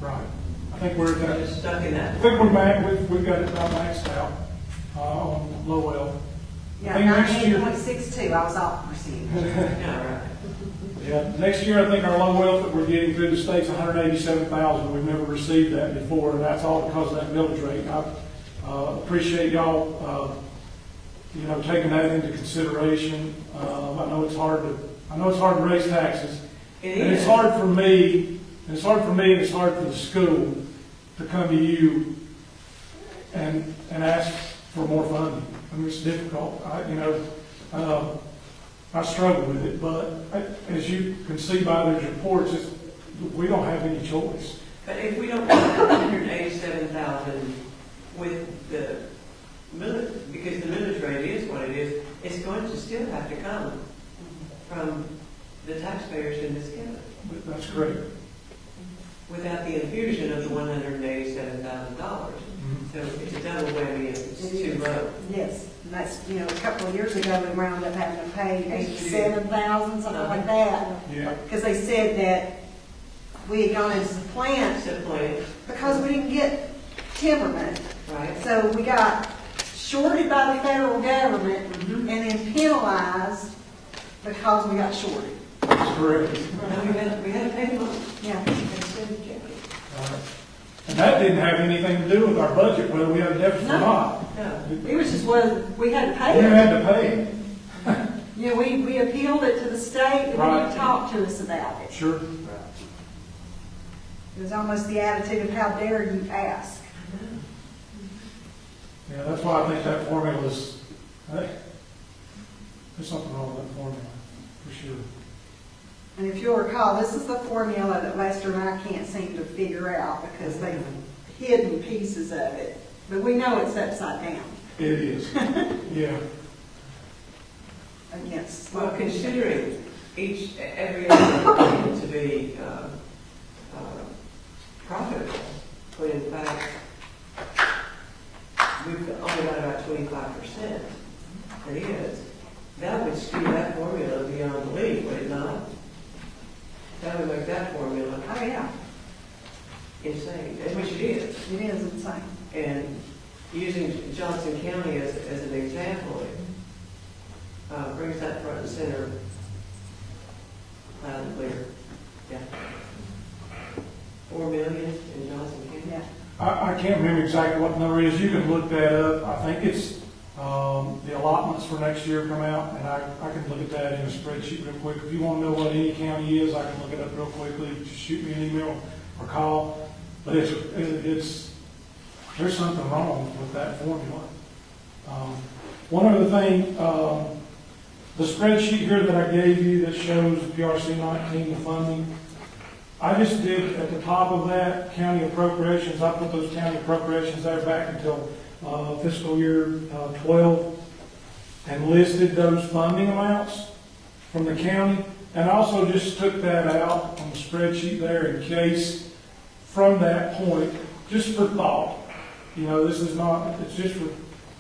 Right. I think we're We're just stuck in that. I think we've got it about maxed out on low well. Yeah, I think next year- 98.62, I was off percentage. Yeah, right. Yeah, next year I think our low wealth that we're getting through the state's 187,000. We've never received that before, and that's all because of that millage rate. I appreciate y'all, taking that into consideration. I know it's hard to raise taxes, It and it's is. hard for me, and it's hard for the school to come to you and ask for more funding. I mean, it's difficult. I struggle with it, but as you can see by those reports, we don't have any choice. But if we don't have 187,000 with the millage, because the millage rate is what it is, it's going to still have to come from the taxpayers in this county That's correct. without the infusion of the $187,000. So it's a double whammy if it's too low. Yes, and that's, a couple of years ago, we wound up having to pay 87,000, something like that. Yeah. Because they said that we had gone into the plant It's a plan, because we didn't get timbermen. right? So we got shorted by the federal government and then penalized because we got shorted. That's correct. No, we had to pay them. Yeah. And that didn't have anything to do with our budget, whether we had a deficit or not. No. It was just whether we had to pay You it. had to pay it. We appealed it to the state and they Right. didn't talk to us about it. Sure. It was almost the attitude of how dare you ask. Yeah, that's why I think that formula is, there's something wrong with that formula, for sure. And if you'll recall, this is the formula that Lester and I can't seem to figure out because they've hidden pieces of it. But we know it's upside down It is. Yeah. against. Well, considering every element to be profitable, when in fact we've only got about 25%. It is. That would skew that formula beyond belief, would it not? That would make that formula Oh, yeah, insane, and which it is. it is insane. And using Johnson County as an example, it brings that front and center loud and clear. Yeah. 4 million in Johnson County. Yeah. I can't remember exactly what the number is. You can look that up. I think it's, the allotments for next year come out, and I can look at that in a spreadsheet real quick. If you want to know what any county is, I can look it up real quickly. Just shoot me an email or call. But it's there's something wrong with that formula. One other thing, the spreadsheet here that I gave you that shows PRC 19, the funding, I just did at the top of that, county appropriations. I put those county appropriations there back until fiscal year 12 and listed those funding amounts from the county. And I also just took that out on the spreadsheet there in case from that point, just for thought. You know, this is not, it's just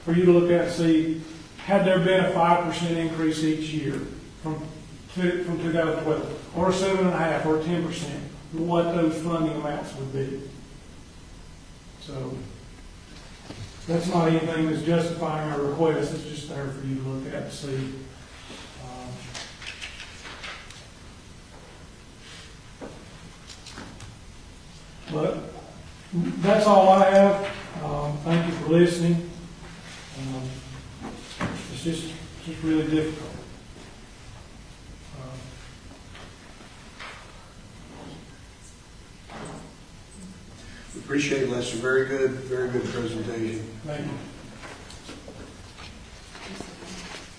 for you to look at and see, had there been a 5% increase each year from 2012, or 7.5% or 10%, what those funding amounts would be. So that's not anything that's justifying our request. It's just there for you to look at and see. But that's all I have. Thank you for listening. It's just really difficult. We appreciate it, Lester. Very good presentation. Thank you.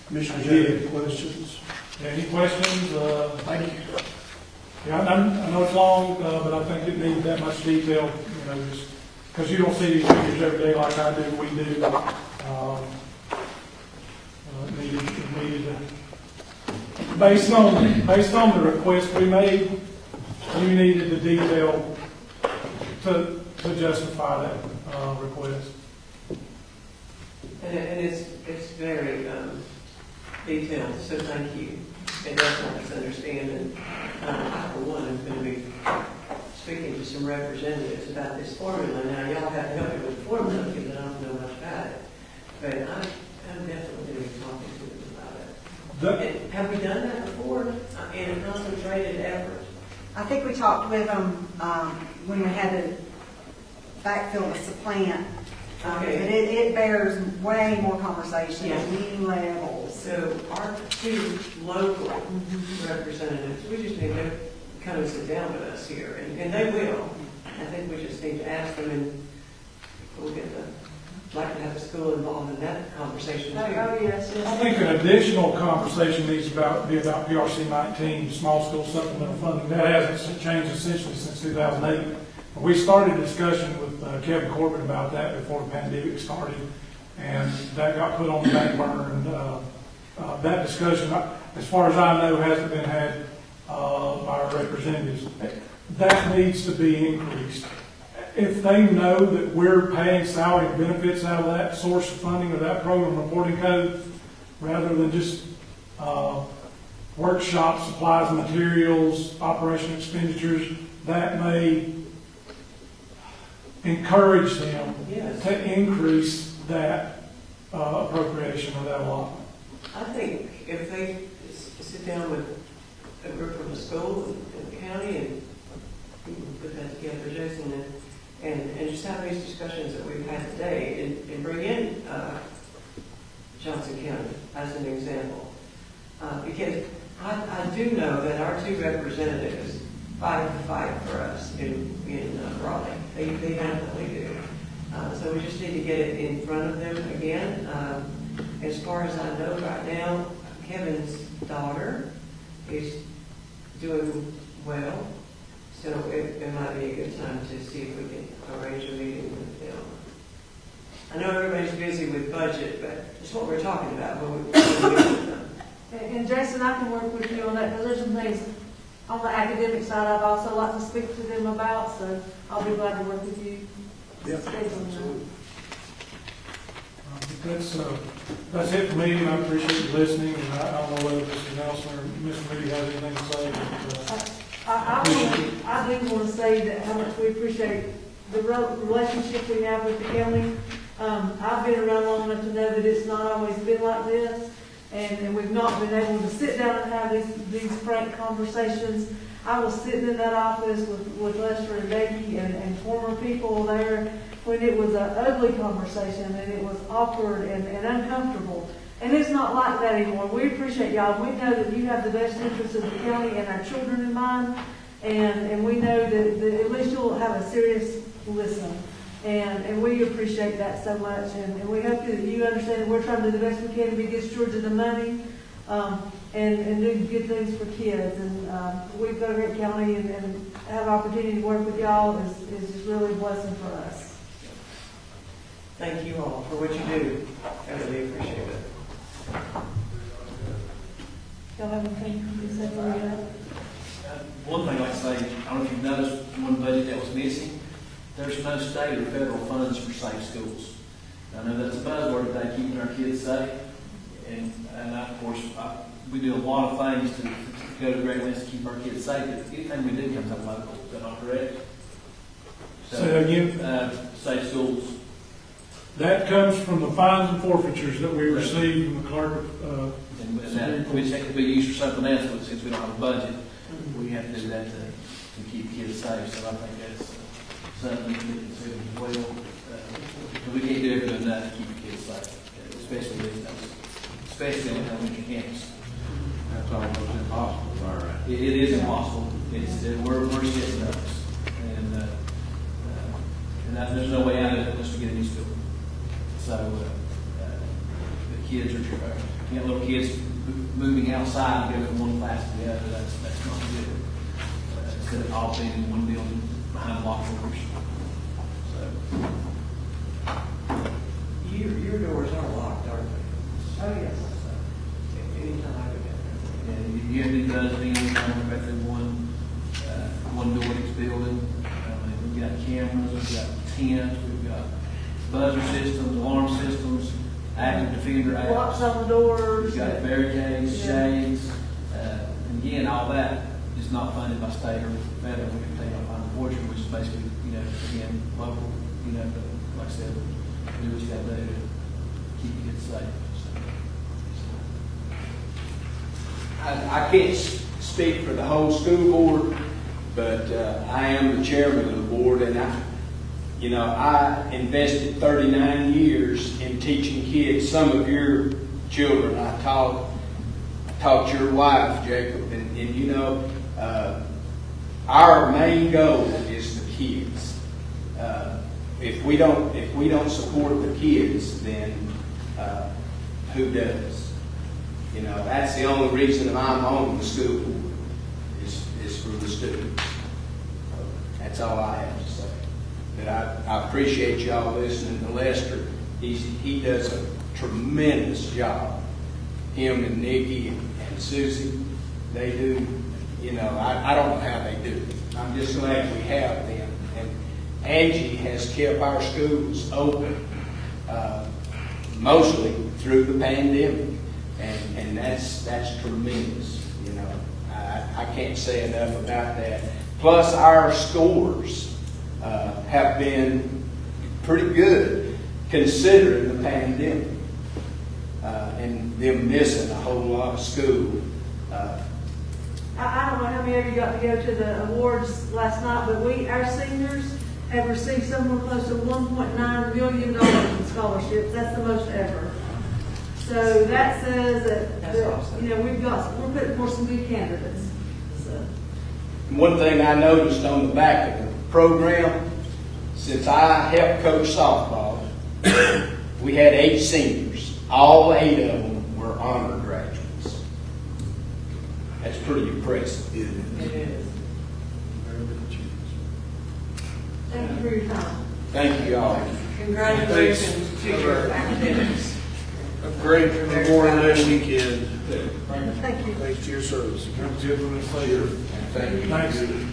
Commissioner, do you have any questions? Any questions? Thank you. Yeah, I know it's long, but I think it needs that much detail, you know, just because you don't see these figures every day like I do, we do. It needed based on the request we made, you needed the detail to justify that request. And it's very detailed, so thank you. It does help us understand, and I, for one, am going to be speaking to some representatives about this formula. Now, y'all have to help me with the formula because I don't know much about it. But I'm definitely going to be talking to them about it. And have we done that before in a concentrated effort? I think we talked with them when we had to backfill the supplant. Okay. But it bears way more conversation Yeah. at meeting levels. So our two local representatives, we just need to come and sit down with us here, and they will. I think we just need to ask them, and we'll get like to have the school involved in that conversation too. Oh, yes, yes. I think an additional conversation needs to be about PRC 19, small school supplemental funding. That hasn't changed essentially since 2008. We started a discussion with Kevin Corbett about that before the pandemic started, and that got put on the back burner. And that discussion, as far as I know, hasn't been had by our representatives. That needs to be increased. If they know that we're paying salary and benefits out of that source of funding or that program reporting code, rather than just workshops, supplies, materials, operation expenditures, that may encourage them to increase that appropriation or that allotment. I think if they sit down with a group from the school and the county and we can put that together, Jason, and just have these discussions that we've had today and bring in Johnson County as an example. Because I do know that our two representatives fight for us in Raleigh. They definitely do. So we just need to get it in front of them again. As far as I know right now, Kevin's daughter is doing well. So it might be a good time to see if we can arrange a meeting with them. I know everybody's busy with budget, but it's what we're talking about when we meet with them. And Jason, I can work with you on that, because there's some things on the academic side I'd also like to speak to them about, so I'll be glad to work with you. Yeah, Scheduling absolutely. That's it for me, and I appreciate you listening. And I don't know whether Mr. Nelson or Mr. Moody has anything to say. But, I do want to say that how much we appreciate the relationship we have with the county. I've been around long enough to know that it's not always been like this, and we've not been able to sit down and have these frank conversations. I was sitting in that office with Lester and Becky and former people there when it was an ugly conversation, and it was awkward and uncomfortable. And it's not like that anymore. We appreciate y'all. We know that you have the best interests of the county and our children in mind, and we know that at least you'll have a serious listen. And we appreciate that so much, and we hope that you understand that we're trying to do the best we can to be good stewards of the money, and do good things for kids. And we've got a great county, and have opportunity to work with y'all is just really a blessing for us. Thank you all for what you do. I really appreciate it. Y'all have anything to say for that? One thing I'd like to say, I don't know if you've noticed, one budget that was missing, there's no state or federal funds for safe schools. I know that's a buzzword today, keeping our kids safe, and of course, we do a lot of things to go to great lengths to keep our kids safe, but anything we do comes out local, is that not correct? So, Say that again? Safe schools. That comes from the fines and forfeitures that we receive from the clerk. And that, which could be used for something else, but since we don't have a budget, we have to do that to keep kids safe. So I think that's something we can consider as well. We can't do everything enough to keep the kids safe, especially these days, especially on the winter campus. That's almost impossible, all right. It is impossible. We're setting those, and there's no way out of it unless we get a new school. So the kids are little kids moving outside to go from one class to the other. That's not good. Instead of all being in one building behind locked doors. So Your doors are locked, aren't they? Oh, yes. Anytime I go down there. and you have any buzzing, right through one door in each building. We've got cameras, we've got tents, we've got buzzer systems, alarm systems, active defender apps. Locks on the doors. We've got barricades, shades, and again, all that is not funded by state or federal. We can take on portion, which is basically, again, local, but like I said, do what you got to do to keep kids safe. I can't speak for the whole school board, but I am the chairman of the board, and I invested 39 years in teaching kids. Some of your children, I taught your wife, Jacob, and our main goal is the kids. If we don't support the kids, then who does? That's the only reason that I'm on the school board is for the students. That's all I have to say. But I appreciate y'all listening to Lester. He does a tremendous job. Him and Nikki and Susie, they do. I don't know how they do it. I'm just glad we have them. And Angie has kept our schools open mostly through the pandemic. And that's tremendous. I can't say enough about that. Plus, our scores have been pretty good considering the pandemic and them missing a whole lot of school. I don't know how many of you got to go to the awards last night, but our seniors have received somewhere close to $1.9 million in scholarships. That's the most ever. So that says that awesome. we're putting forth some good candidates. So. One thing I noticed on the back of the program, since I helped coach softball, we had 8 seniors. All 8 of them were honor graduates. That's pretty impressive. It is. Thank you for your time. Thank you all. Congratulations to your academics. A great Memorial Day weekend. Thank you. Thanks to your service. Comes in with us later. Thank you. Thanks. I understand.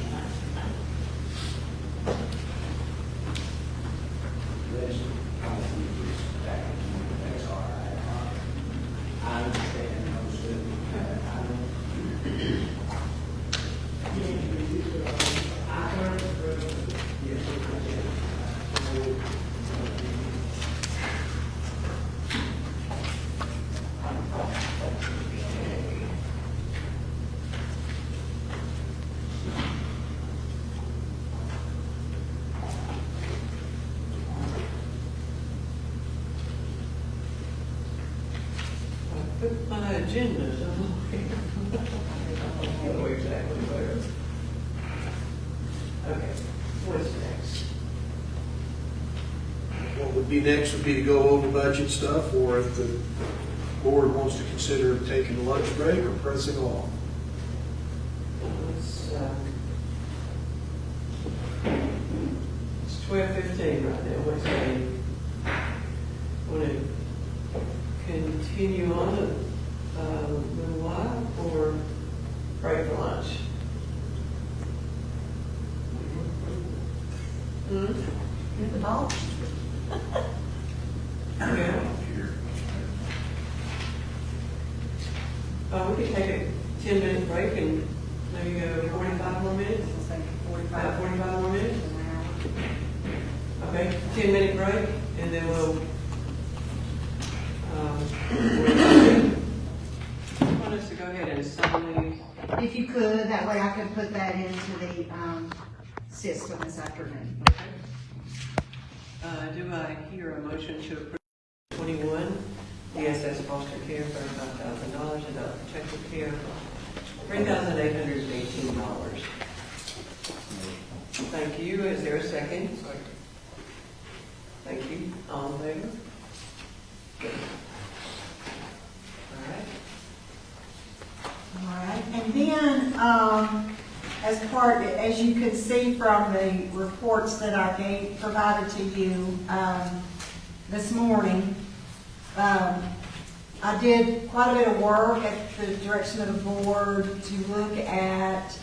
agenda, so. I know exactly where. Okay, what's next? What would be next would be to go over budget stuff, or if the board wants to consider taking a lunch break or pressing on. It's 12:15 right now, what's the, want to continue on a little while, or break for lunch? You're the boss. Yeah. We could take a 10-minute break and maybe go 45 more minutes. It's like About 45 45 more minutes. an hour. Okay, 10-minute break, and then we'll, I want us to go ahead and sign these. If you could, that way I could put that into the system this afternoon. Do I hear a motion to approve 21, DSS foster care, $35,000, adult protective care, $3,818. Thank you. Is there a second? Second. Thank you. All in favor? Good. All right. All right, and then, as you can see from the reports that I provided to you, this morning, I did quite a bit of work at the direction of the board to look at,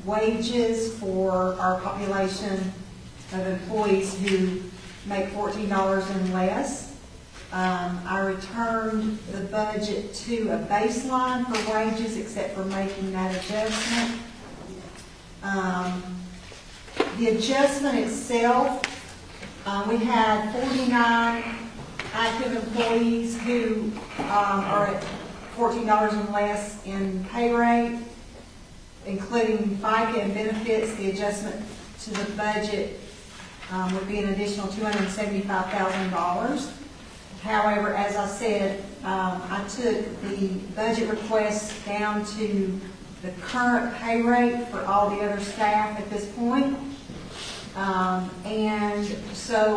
wages for our population of employees who make $14 and less. I returned the budget to a baseline for wages except for making that adjustment. The adjustment itself, we had 49 active employees who are at $14 and less in pay rate, including FICA and benefits. The adjustment to the budget would be an additional $275,000. However, as I said, I took the budget request down to the current pay rate for all the other staff at this point. And so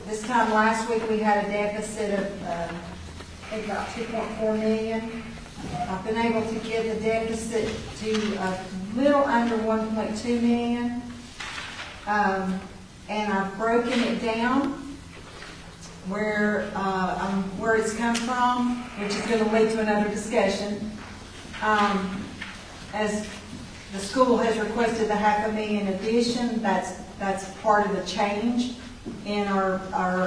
this time last week we had a deficit of I think about 2.4 million. I've been able to get the deficit to a little under 1.2 million. And I've broken it down where it's come from, which is going to lead to another discussion. As the school has requested the $500,000 addition, that's part of the change in our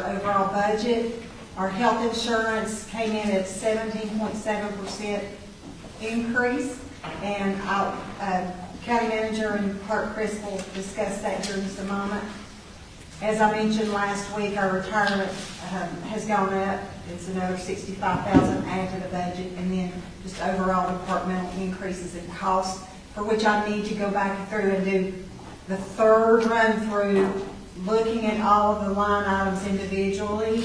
overall budget. Our health insurance came in at 17.7% increase, and County Manager and Clerk Chris will discuss that here in just a moment. As I mentioned last week, our retirement has gone up. It's another $65,000 added to the budget, and then just overall departmental increases in cost, for which I need to go back through and do the third run through, looking at all of the line items individually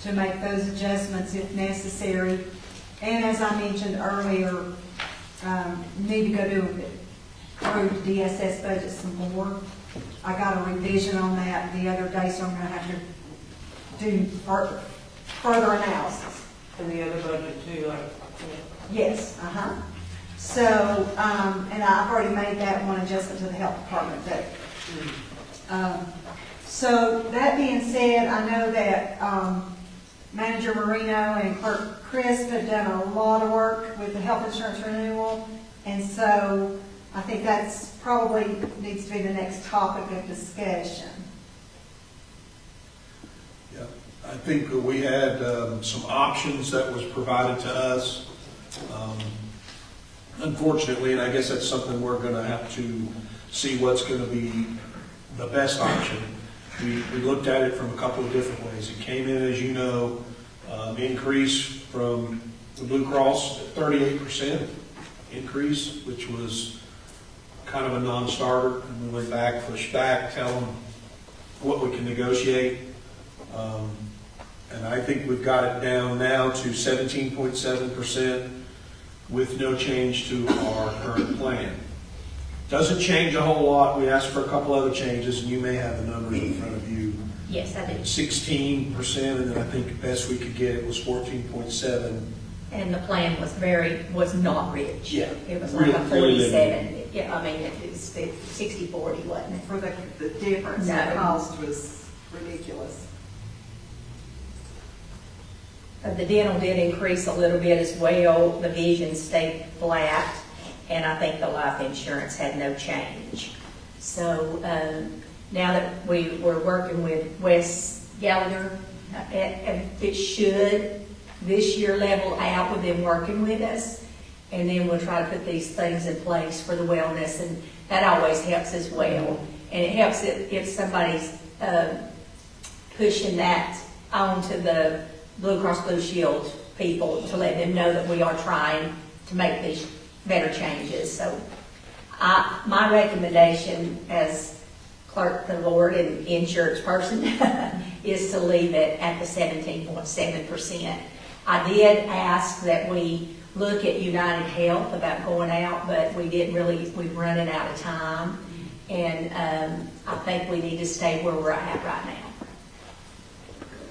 to make those adjustments if necessary. And as I mentioned earlier, need to go through the DSS budget some more. I got a revision on that the other day, so I'm going to have to do further analysis. And the other budget too, like. Yes, So, and I've already made that one adjustment to the health department too. So that being said, I know that Manager Marino and Clerk Chris have done a lot of work with the health insurance renewal, and so I think that's probably needs to be the next topic of discussion. Yeah, I think that we had some options that was provided to us. Unfortunately, and I guess that's something we're going to have to see what's going to be the best option. We looked at it from a couple of different ways. It came in, as you know, increase from the Blue Cross, 38% increase, which was kind of a non-starter. And we went back, pushed back, tell them what we can negotiate. And I think we've got it down now to 17.7% with no change to our current plan. Doesn't change a whole lot. We asked for a couple other changes, and you may have the numbers in front of you. Yes, I do. 16%, and then I think best we could get it was 14.7. And the plan was not rich. Yeah. It was like a Really limited. 47. Yeah, I mean, it was 60/40, wasn't it? For the difference in No. cost was ridiculous. The dental did increase a little bit as well. The vision stayed flat, and I think the life insurance had no change. So now that we were working with Wes Gallagher, it should this year level out with them working with us, and then we'll try to put these things in place for the wellness, and that always helps as well. And it helps if somebody's pushing that onto the Blue Cross Blue Shield people to let them know that we are trying to make these better changes. So my recommendation as clerk of the board and insurance person is to leave it at the 17.7%. I did ask that we look at United Health about going out, but we didn't really, we've running out of time. And I think we need to stay where we're at right now.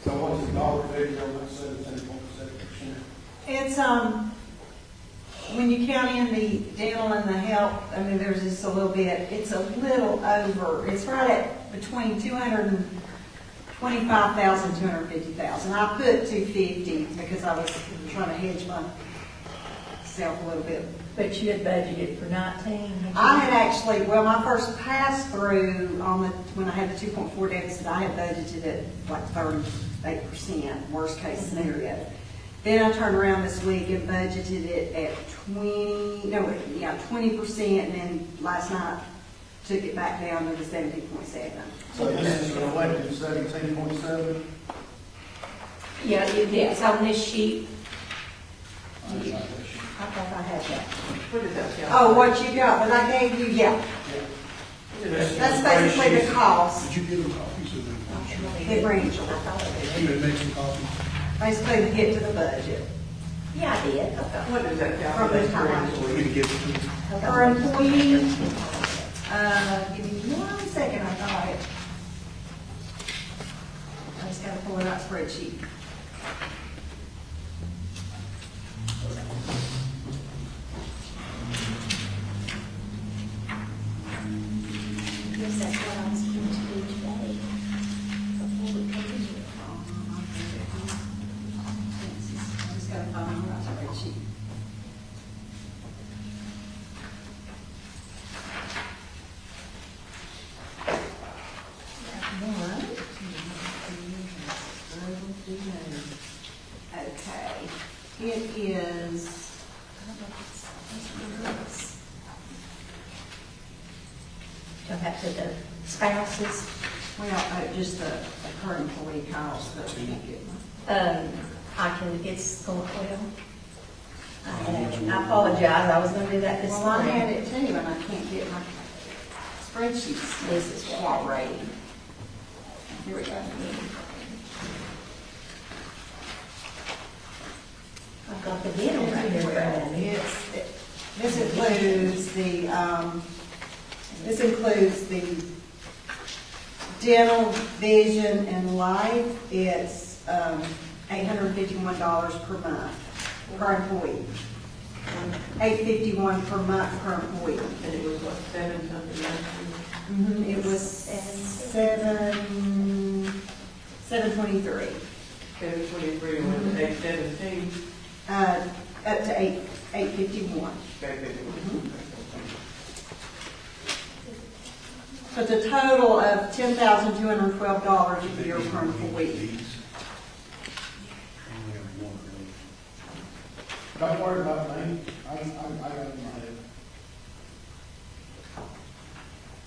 So what's the dollar figure on that 17.7%? It's, when you count in the dental and the health, I mean, there's just a little bit, it's a little over, it's right at between 225,000, 250,000. I put 250 because I was trying to hedge myself a little bit. But you had budgeted for 19. I had actually, well, my first pass through on the, when I had the 2.4 deficit, I had budgeted at like 38%, worst case scenario. Then I turned around this week and budgeted it at 20%, and then last night took it back down to the 17.7. So this is reflected 17.7? Yeah, it's on this sheet. I thought I had that. What is that? Oh, what you got, but I gave you, yeah. That's basically the cost. Did you give them copies of The range. You had made some copies? Basically to get to the budget. Yeah, I did. What is that? From this time. We can give it to them. For employees, give me 1 second, I got it. I just gotta pull it out spreadsheet. Yes, that's what I was going to do today. Before we come in here. I just gotta find the right spreadsheet. Okay, it is, I don't know if it's. Go back to the spouses. Well, just the current employee cost, but we can't get one. It's going well. I apologize, I was going to do that this Well, I morning. had it too, and I can't get my spreadsheets. This is what I read. Here we go. I've got the dental right here, Brad. This includes the dental, vision, and life. It's $851 per month per employee. $851 per month per employee. And it was what, 7 something last It was 723. 723, and went to 817. Up to 851. So it's a total of $10,212 a year per employee. Don't worry about me. I got it in my head.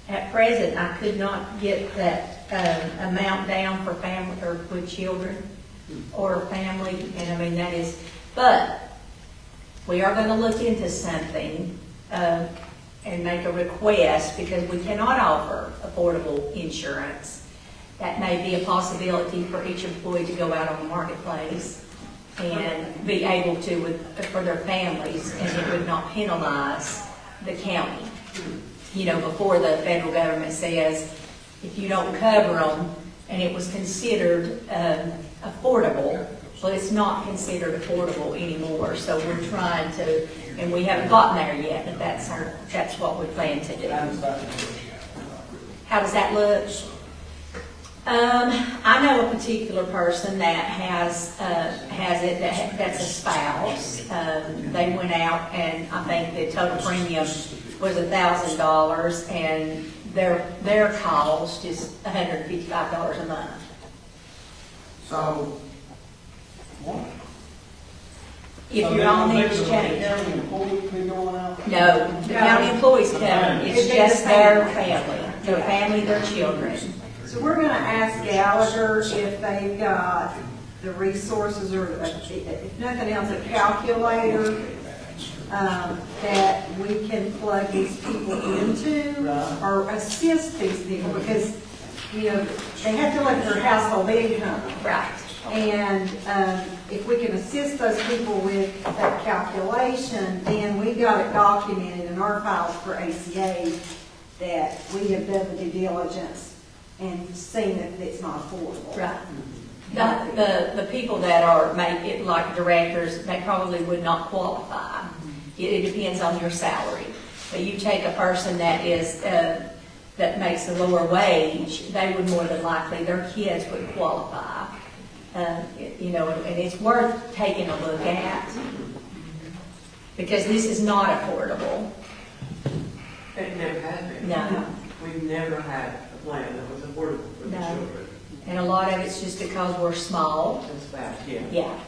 At present, I could not get that amount down for family or with children or family, and I mean, that is, but we are going to look into something and make a request because we cannot offer affordable insurance. that may be a possibility for each employee to go out on the marketplace and be able to for their families, and it would not penalize the county. You know, before the federal government says, if you don't cover them, and it was considered affordable, well, it's not considered affordable anymore. So we're trying to, and we haven't gotten there yet, but that's what we plan to do. How does that look? I know a particular person that has it, that's a spouse. They went out, and I think the total premium was $1,000, and their cost is $155 a month. So, what? If you're on the exchange. County employee be going out? No, the county employees cover. It's just their family, their children. So we're gonna ask Gallagher if they've got the resources, or if nothing else, a calculator that we can plug these people into, or assist these people, because, you know, they have to look at their household income. Right. And if we can assist those people with that calculation, then we got it documented in our files for ACA that we have done the due diligence and seen that it's not affordable. Right. The people that are like directors, they probably would not qualify. It depends on your salary. But you take a person that is that makes a lower wage, they would more than likely, their kids would qualify. You know, and it's worth taking a look at, because this is not affordable. It never has been. No. We've never had a plan that was affordable for the No. children. And a lot of it's just because we're small. That's bad, yeah. Yeah.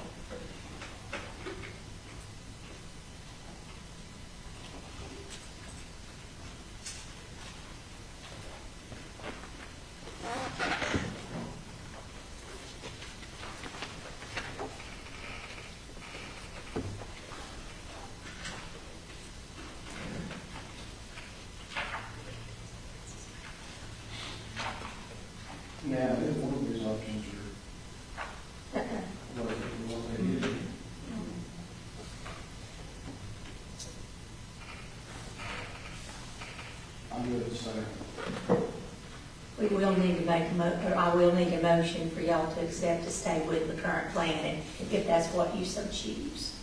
Yeah, if one of these options are, whatever you want to use. I'm good to say. We will need to make I will need a motion for y'all to accept to stay with the current plan, and if that's what you so choose.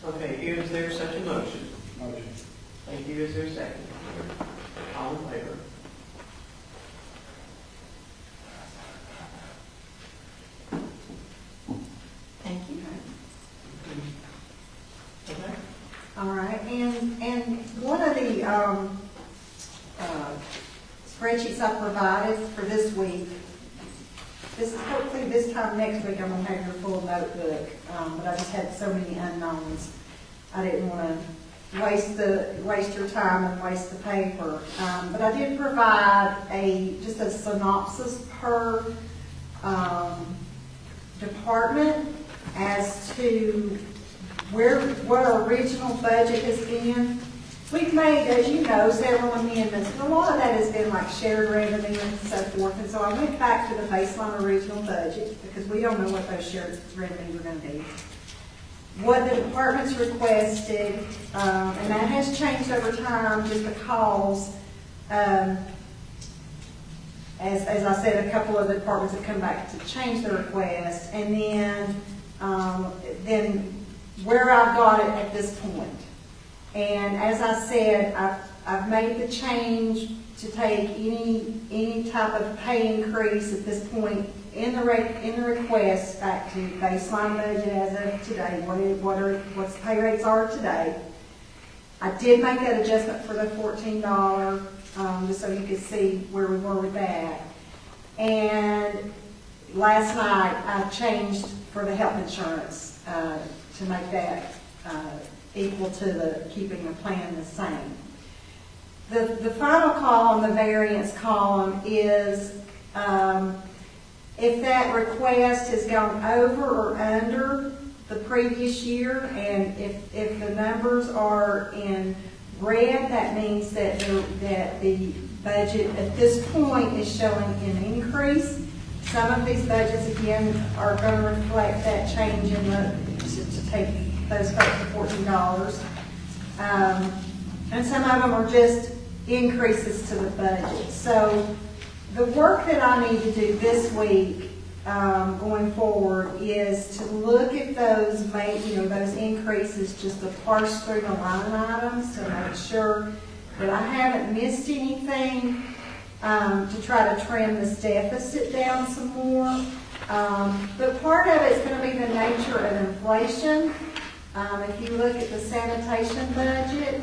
Okay, is there such a motion? Motion. Thank you, is there a second? All in favor? Thank you. Okay. All right, and one of the spreadsheets I provided for this week, hopefully this time next week I'm gonna have your full notebook, but I just had so many unknowns. I didn't wanna waste your time and waste the paper. But I did provide just a synopsis per department as to what our original budget has been. We've made, as you know, several amendments, and a lot of that has been like shared revenue and so forth. And so I went back to the baseline original budget, because we don't know what those shared revenues are going to be. What the departments requested, and that has changed over time just because, as I said, a couple of the departments have come back to change their request, and then where I've got it at this point. And as I said, I've made the change to take any type of pay increase at this point in the request back to baseline budget as of today. What the pay rates are today. I did make that adjustment for the $14, just so you could see where we were with that. And last night I changed for the health insurance to make that equal to keeping the plan the same. The final column, the variance column, is if that request has gone over or under the previous year, and if the numbers are in red, that means that the budget at this point is showing an increase. Some of these budgets, again, are going to reflect that change in to take those folks to $14. And some of them are just increases to the budget. So the work that I need to do this week, going forward, is to look at those those increases, just to parse through the line items to make sure that I haven't missed anything, to try to trim this deficit down some more. But part of it's going to be the nature of inflation. If you look at the sanitation budget,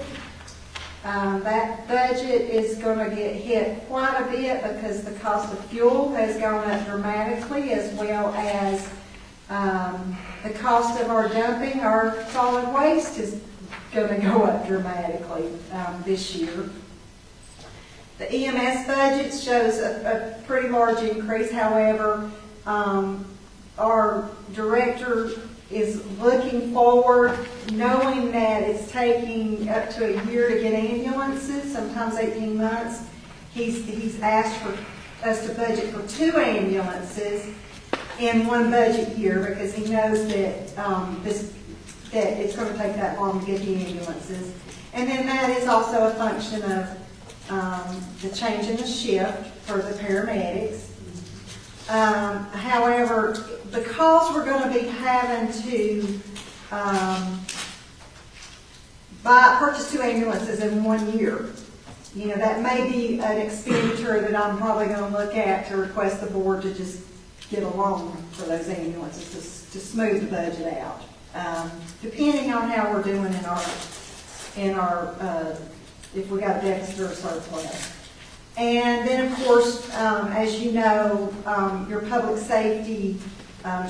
that budget is going to get hit quite a bit because the cost of fuel has gone up dramatically, as well as the cost of our dumping. Our solid waste is going to go up dramatically this year. The EMS budget shows a pretty large increase. However, our director is looking forward, knowing that it's taking up to a year to get ambulances, sometimes 18 months. He's asked for us to budget for 2 ambulances in one budget year because he knows that that it's going to take that long to get the ambulances. And then that is also a function of the change in the shift for the paramedics. However, because we're going to be having to purchase 2 ambulances in 1 year, that may be an expenditure that I'm probably going to look at to request the board to just get a loan for those ambulances to smooth the budget out, depending on how we're doing in our if we got a deficit or surplus. And then, of course, as you know, your public safety,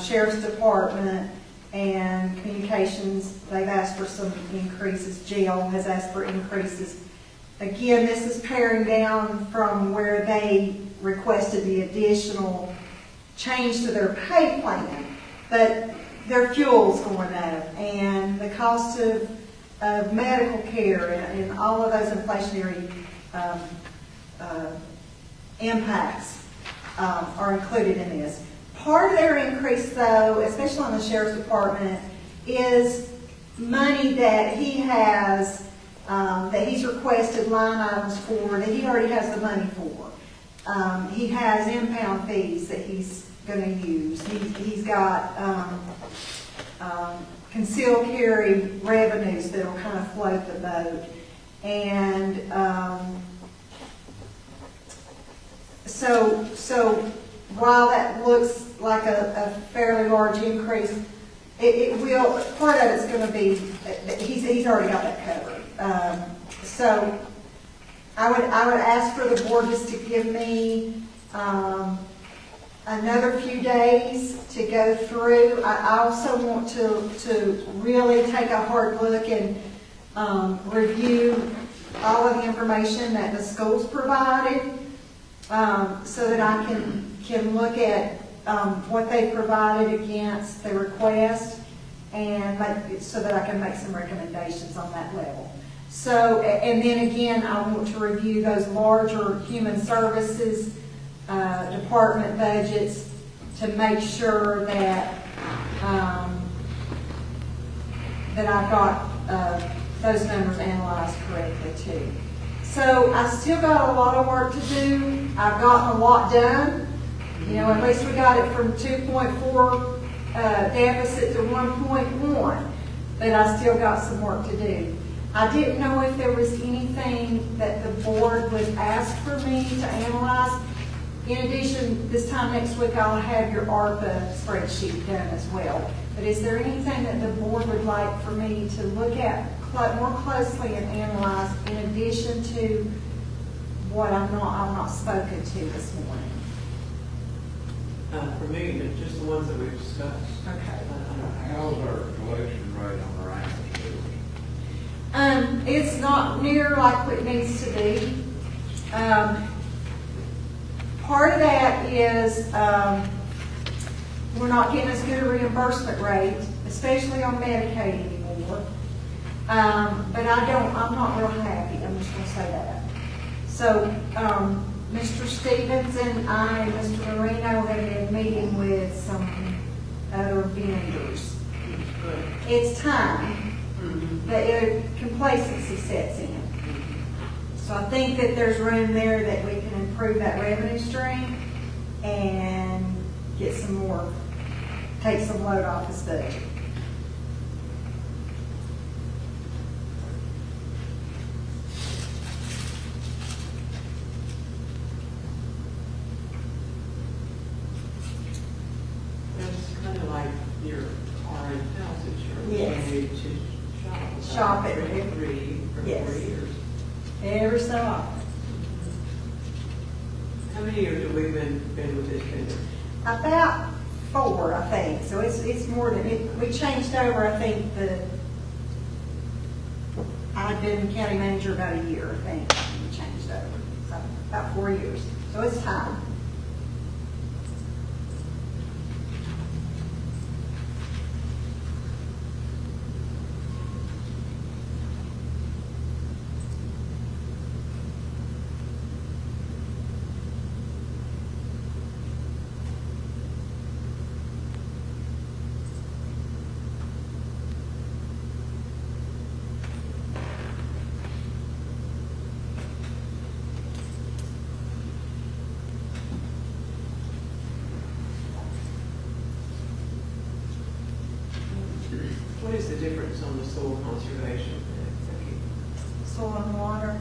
sheriff's department, and communications, they've asked for some increases. Jail has asked for increases. Again, this is paring down from where they requested the additional change to their pay plan, but their fuel's going up, and the cost of medical care and all of those inflationary impacts are included in this. Part of their increase, though, especially on the sheriff's department, is money that he has, that he's requested line items for, that he already has the money for. He has impound fees that he's going to use. He's got concealed carry revenues that will kind of float the boat. And so while that looks like a fairly large increase, it will, part of it's going to be, he's already got that covered. So I would ask for the board just to give me another few days to go through. I also want to really take a hard look and review all of the information that the schools provided, so that I can look at what they provided against the request, and so that I can make some recommendations on that level. So, and then again, I want to review those larger human services department budgets to make sure that that I've got those numbers analyzed correctly too. So I still got a lot of work to do. I've gotten a lot done. At least we got it from 2.4 deficit to 1.1, but I still got some work to do. I didn't know if there was anything that the board would ask for me to analyze. In addition, this time next week I'll have your ARPA spreadsheet done as well. But is there anything that the board would like for me to look at more closely and analyze in addition to what I've not spoken to this morning? For me, just the ones that we've discussed. Okay. How's our collection rate on our annual bills? It's not near like what it needs to be. Part of that is we're not getting as good a reimbursement rate, especially on Medicaid anymore. But I'm not real happy. I'm just going to say that. So, Mr. Stevens and I, and Mr. Marino, are going to be meeting with some other vendors. It's time, but complacency sets in. So I think that there's room there that we can improve that revenue stream and get some more, take some load off his budget. That's kind of like your car and house insurance. Yes. You need to Shop it. every 4 Yes. years. Every so often. How many years have we been with this vendor? About 4, I think. So it's more than, we changed over, I think, I've been county manager about a year, I think, we changed over. So about 4 years. So it's time. What is the difference on the soil conservation? Soil and water.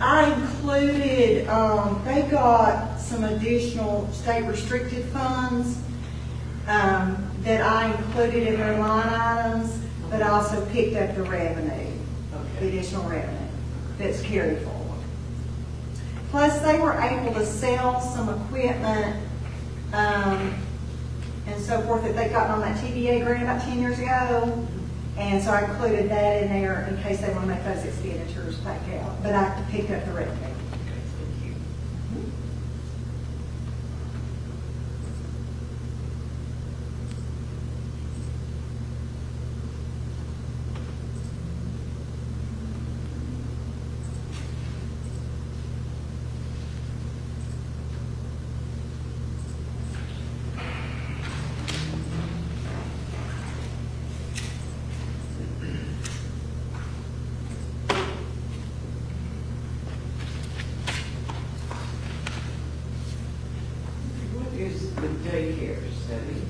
I included, they got some additional state restricted funds that I included in their line items, but I also picked up the revenue, the additional revenue that's carried forward. Plus, they were able to sell some equipment and so forth that they got on that TVA grant about 10 years ago. And so I included that in there in case they want to make those expenditures back out. But I picked up the revenue. Thank you. What is the daycare study?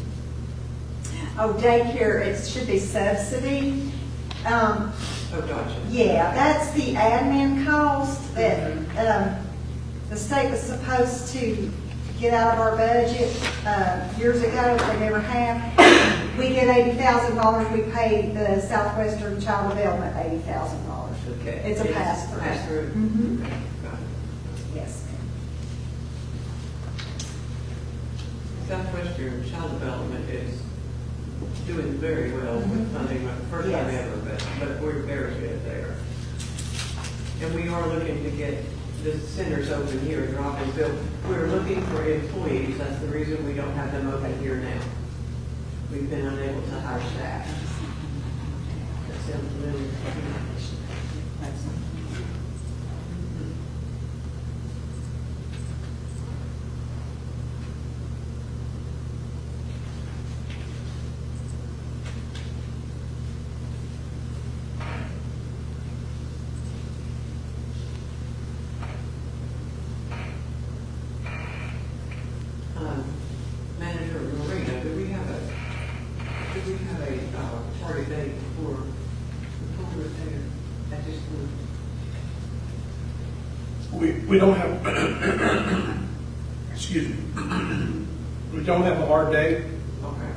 Oh, daycare, it should be subsidy. Oh, gotcha. Yeah, that's the admin cost that the state was supposed to get out of our budget years ago, they never have. We get $80,000, we paid the Southwestern Child Development $80,000. Okay. It's a pass-through. Pass-through. Mhm. Okay, got it. Yes, ma'am. Southwestern Child Development is doing very well with funding, first time Yes. ever, but we're very good there. And we are looking to get the centers open here in Robbinsville. We're looking for employees, that's the reason we don't have them open here now. We've been unable to hire staff. That sounds familiar. Manager Marina, do we have a target date for the full repair at this point? We don't have, excuse me, we don't have a hard date. Okay.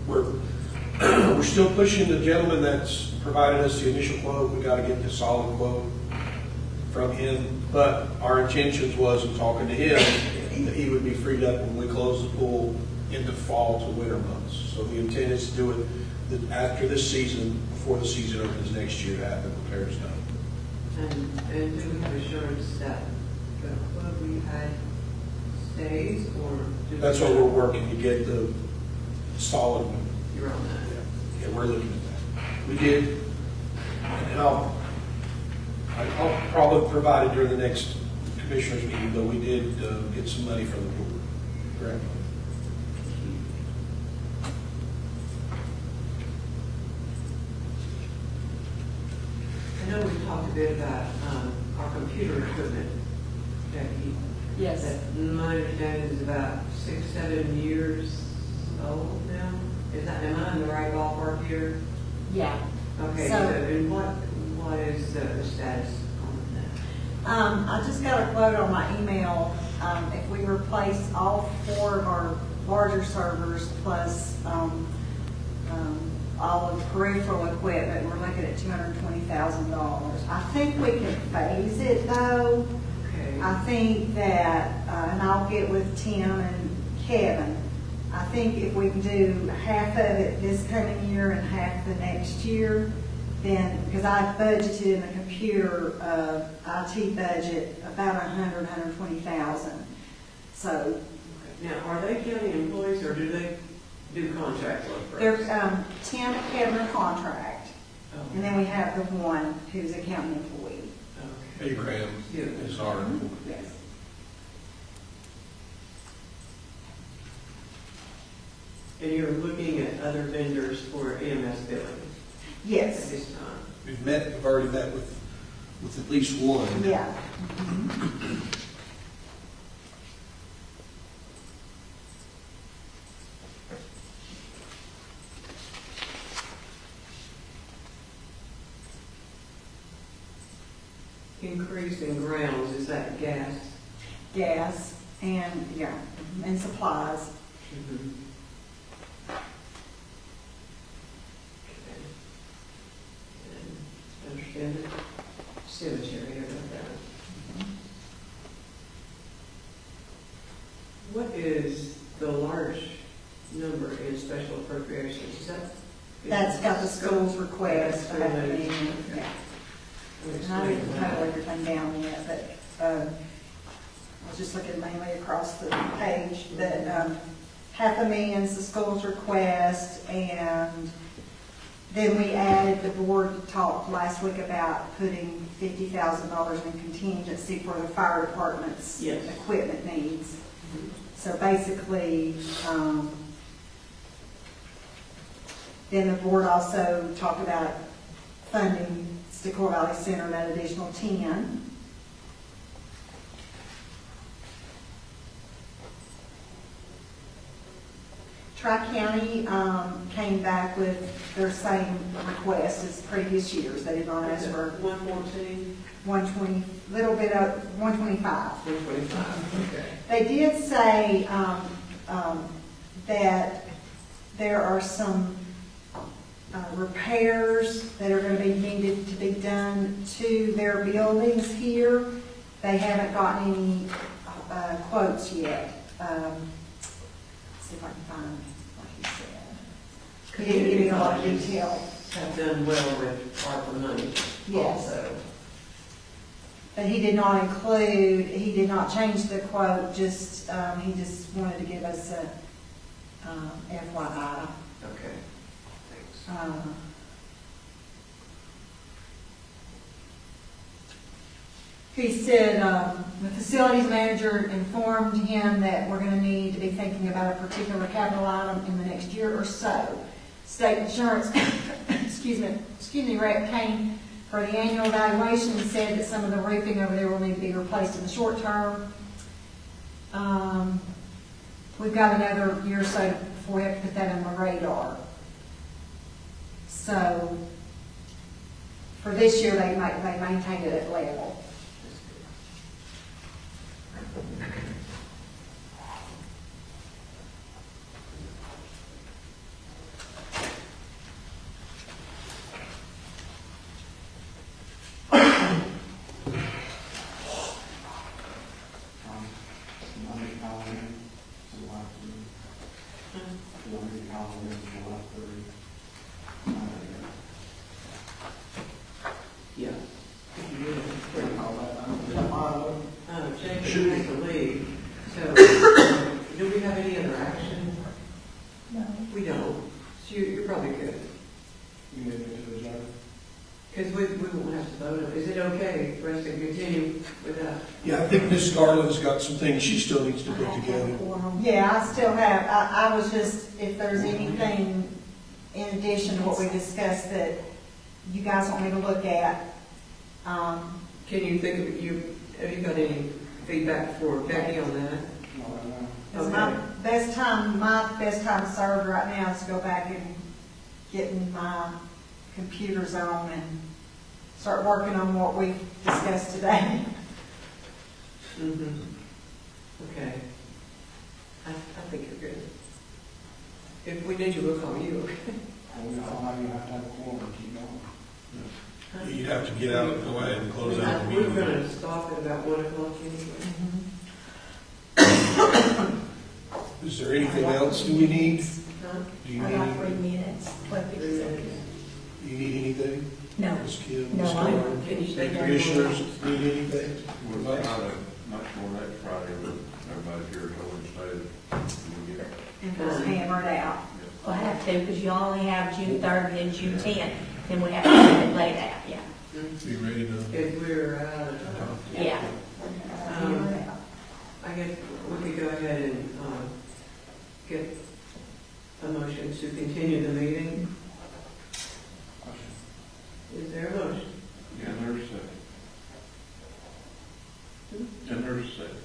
We're still pushing the gentleman that's provided us the initial quote. We got to get the solid quote from him. But our intentions was in talking to him that he would be freed up when we close the pool in the fall to winter months. So the intent is to do it after this season, before the season opens next year, to have the repairs done. And do we have assurance that the quote we had stays, or? That's what we're working to get the solid one. You're on that. Yeah, we're looking at that. We did, and I'll probably provide it during the next commissioners meeting, but we did get some money from the board. Grant money. I know we talked a bit about our computer equipment, Jackie. Yes. That my understanding is about 6, 7 years old now. Am I in the right ballpark here? Yeah. Okay, So- so, and what is the status on that? I just got a quote on my email. If we replace all 4 of our larger servers plus all of the peripheral equipment, we're looking at $220,000. I think we can phase it though. Okay. I think that, and I'll get with Tim and Kevin, I think if we can do half of it this coming year and half the next year, then, because I budgeted in the computer IT budget about 120,000. So Now, are they county employees, or do they do contract work for they're, us? Tim and Kevin are contract, Oh, and then we have the one who's a county employee. okay. Abraham Yeah. is our, Yes. And you're looking at other vendors for EMS billing at Yes, this time? we've already met with at least one. yeah. Increase in grounds, is that gas? Gas and, yeah, and supplies. Mm-hmm. And understand it? Cemetery, how about that? What is the large number in special appropriations? Is that? That's got the school's request. That's related. Yeah. And I didn't total everything down yet, but I was just looking mainly across the page, that $500,000 the school's request, and then we added, the board talked last week about putting $50,000 in contingency for the fire department's Yes. equipment needs. So basically, then the board also talked about funding Stickleville Valley Center, that additional 10. Tri-County came back with their same request as previous years. They did not ask for 114, 120, little bit of 125. 125, okay. They did say that there are some repairs that are going to be needed to be done to their buildings here. They haven't gotten any quotes yet. See if I can find what he said. He didn't give me a lot of detail. Have done well with ARPA money Yes. also. But he did not include, he did not change the quote, just, he just wanted to give us a FYI. Okay, thanks. He said, the facilities manager informed him that we're gonna need to be thinking about a particular capital item in the next year or so. State insurance, excuse me, rep came for the annual evaluation and said that some of the roofing over there will need to be replaced in the short term. We've got another year or so before we have to put that on the radar. So, for this year, they maintained it at level. Yeah. okay for us to continue with that. Yeah, I think Ms. Garland's got some things she still needs to put together. Yeah, I still have, I was just, if there's anything in addition to what we discussed that you guys want me to look at, Can you think of, have you got any feedback for Becky on that? because my best time served right now is to go back and getting my computers on and start working on what we discussed today. Mm-hmm. Okay. I think you're good. If we need you, we'll call you. You'd have to get out and go ahead and close out the We're meeting. going to stop at about 1 o'clock anyway. Is there anything else do we need? Huh? Do you I need, got 3 minutes. What if Three it's- minutes. do you need anything? No. Ms. Kim, No, Ms. I don't. Garland? Can you stay there? Commissioners, need anything? We're not sure next Friday, but everybody's here till Wednesday. And just hammer it out. We'll have to, because you only have June 3rd and then June 10th, then we have to have it laid out, yeah. Be ready to. If we're out of time. Yeah. Hammer it out. I guess we could go ahead and get a motion to continue the meeting. Is there a motion? Yeah, there's a second. And there's a second.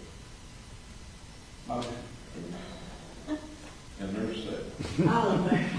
And there's a second. All in favor?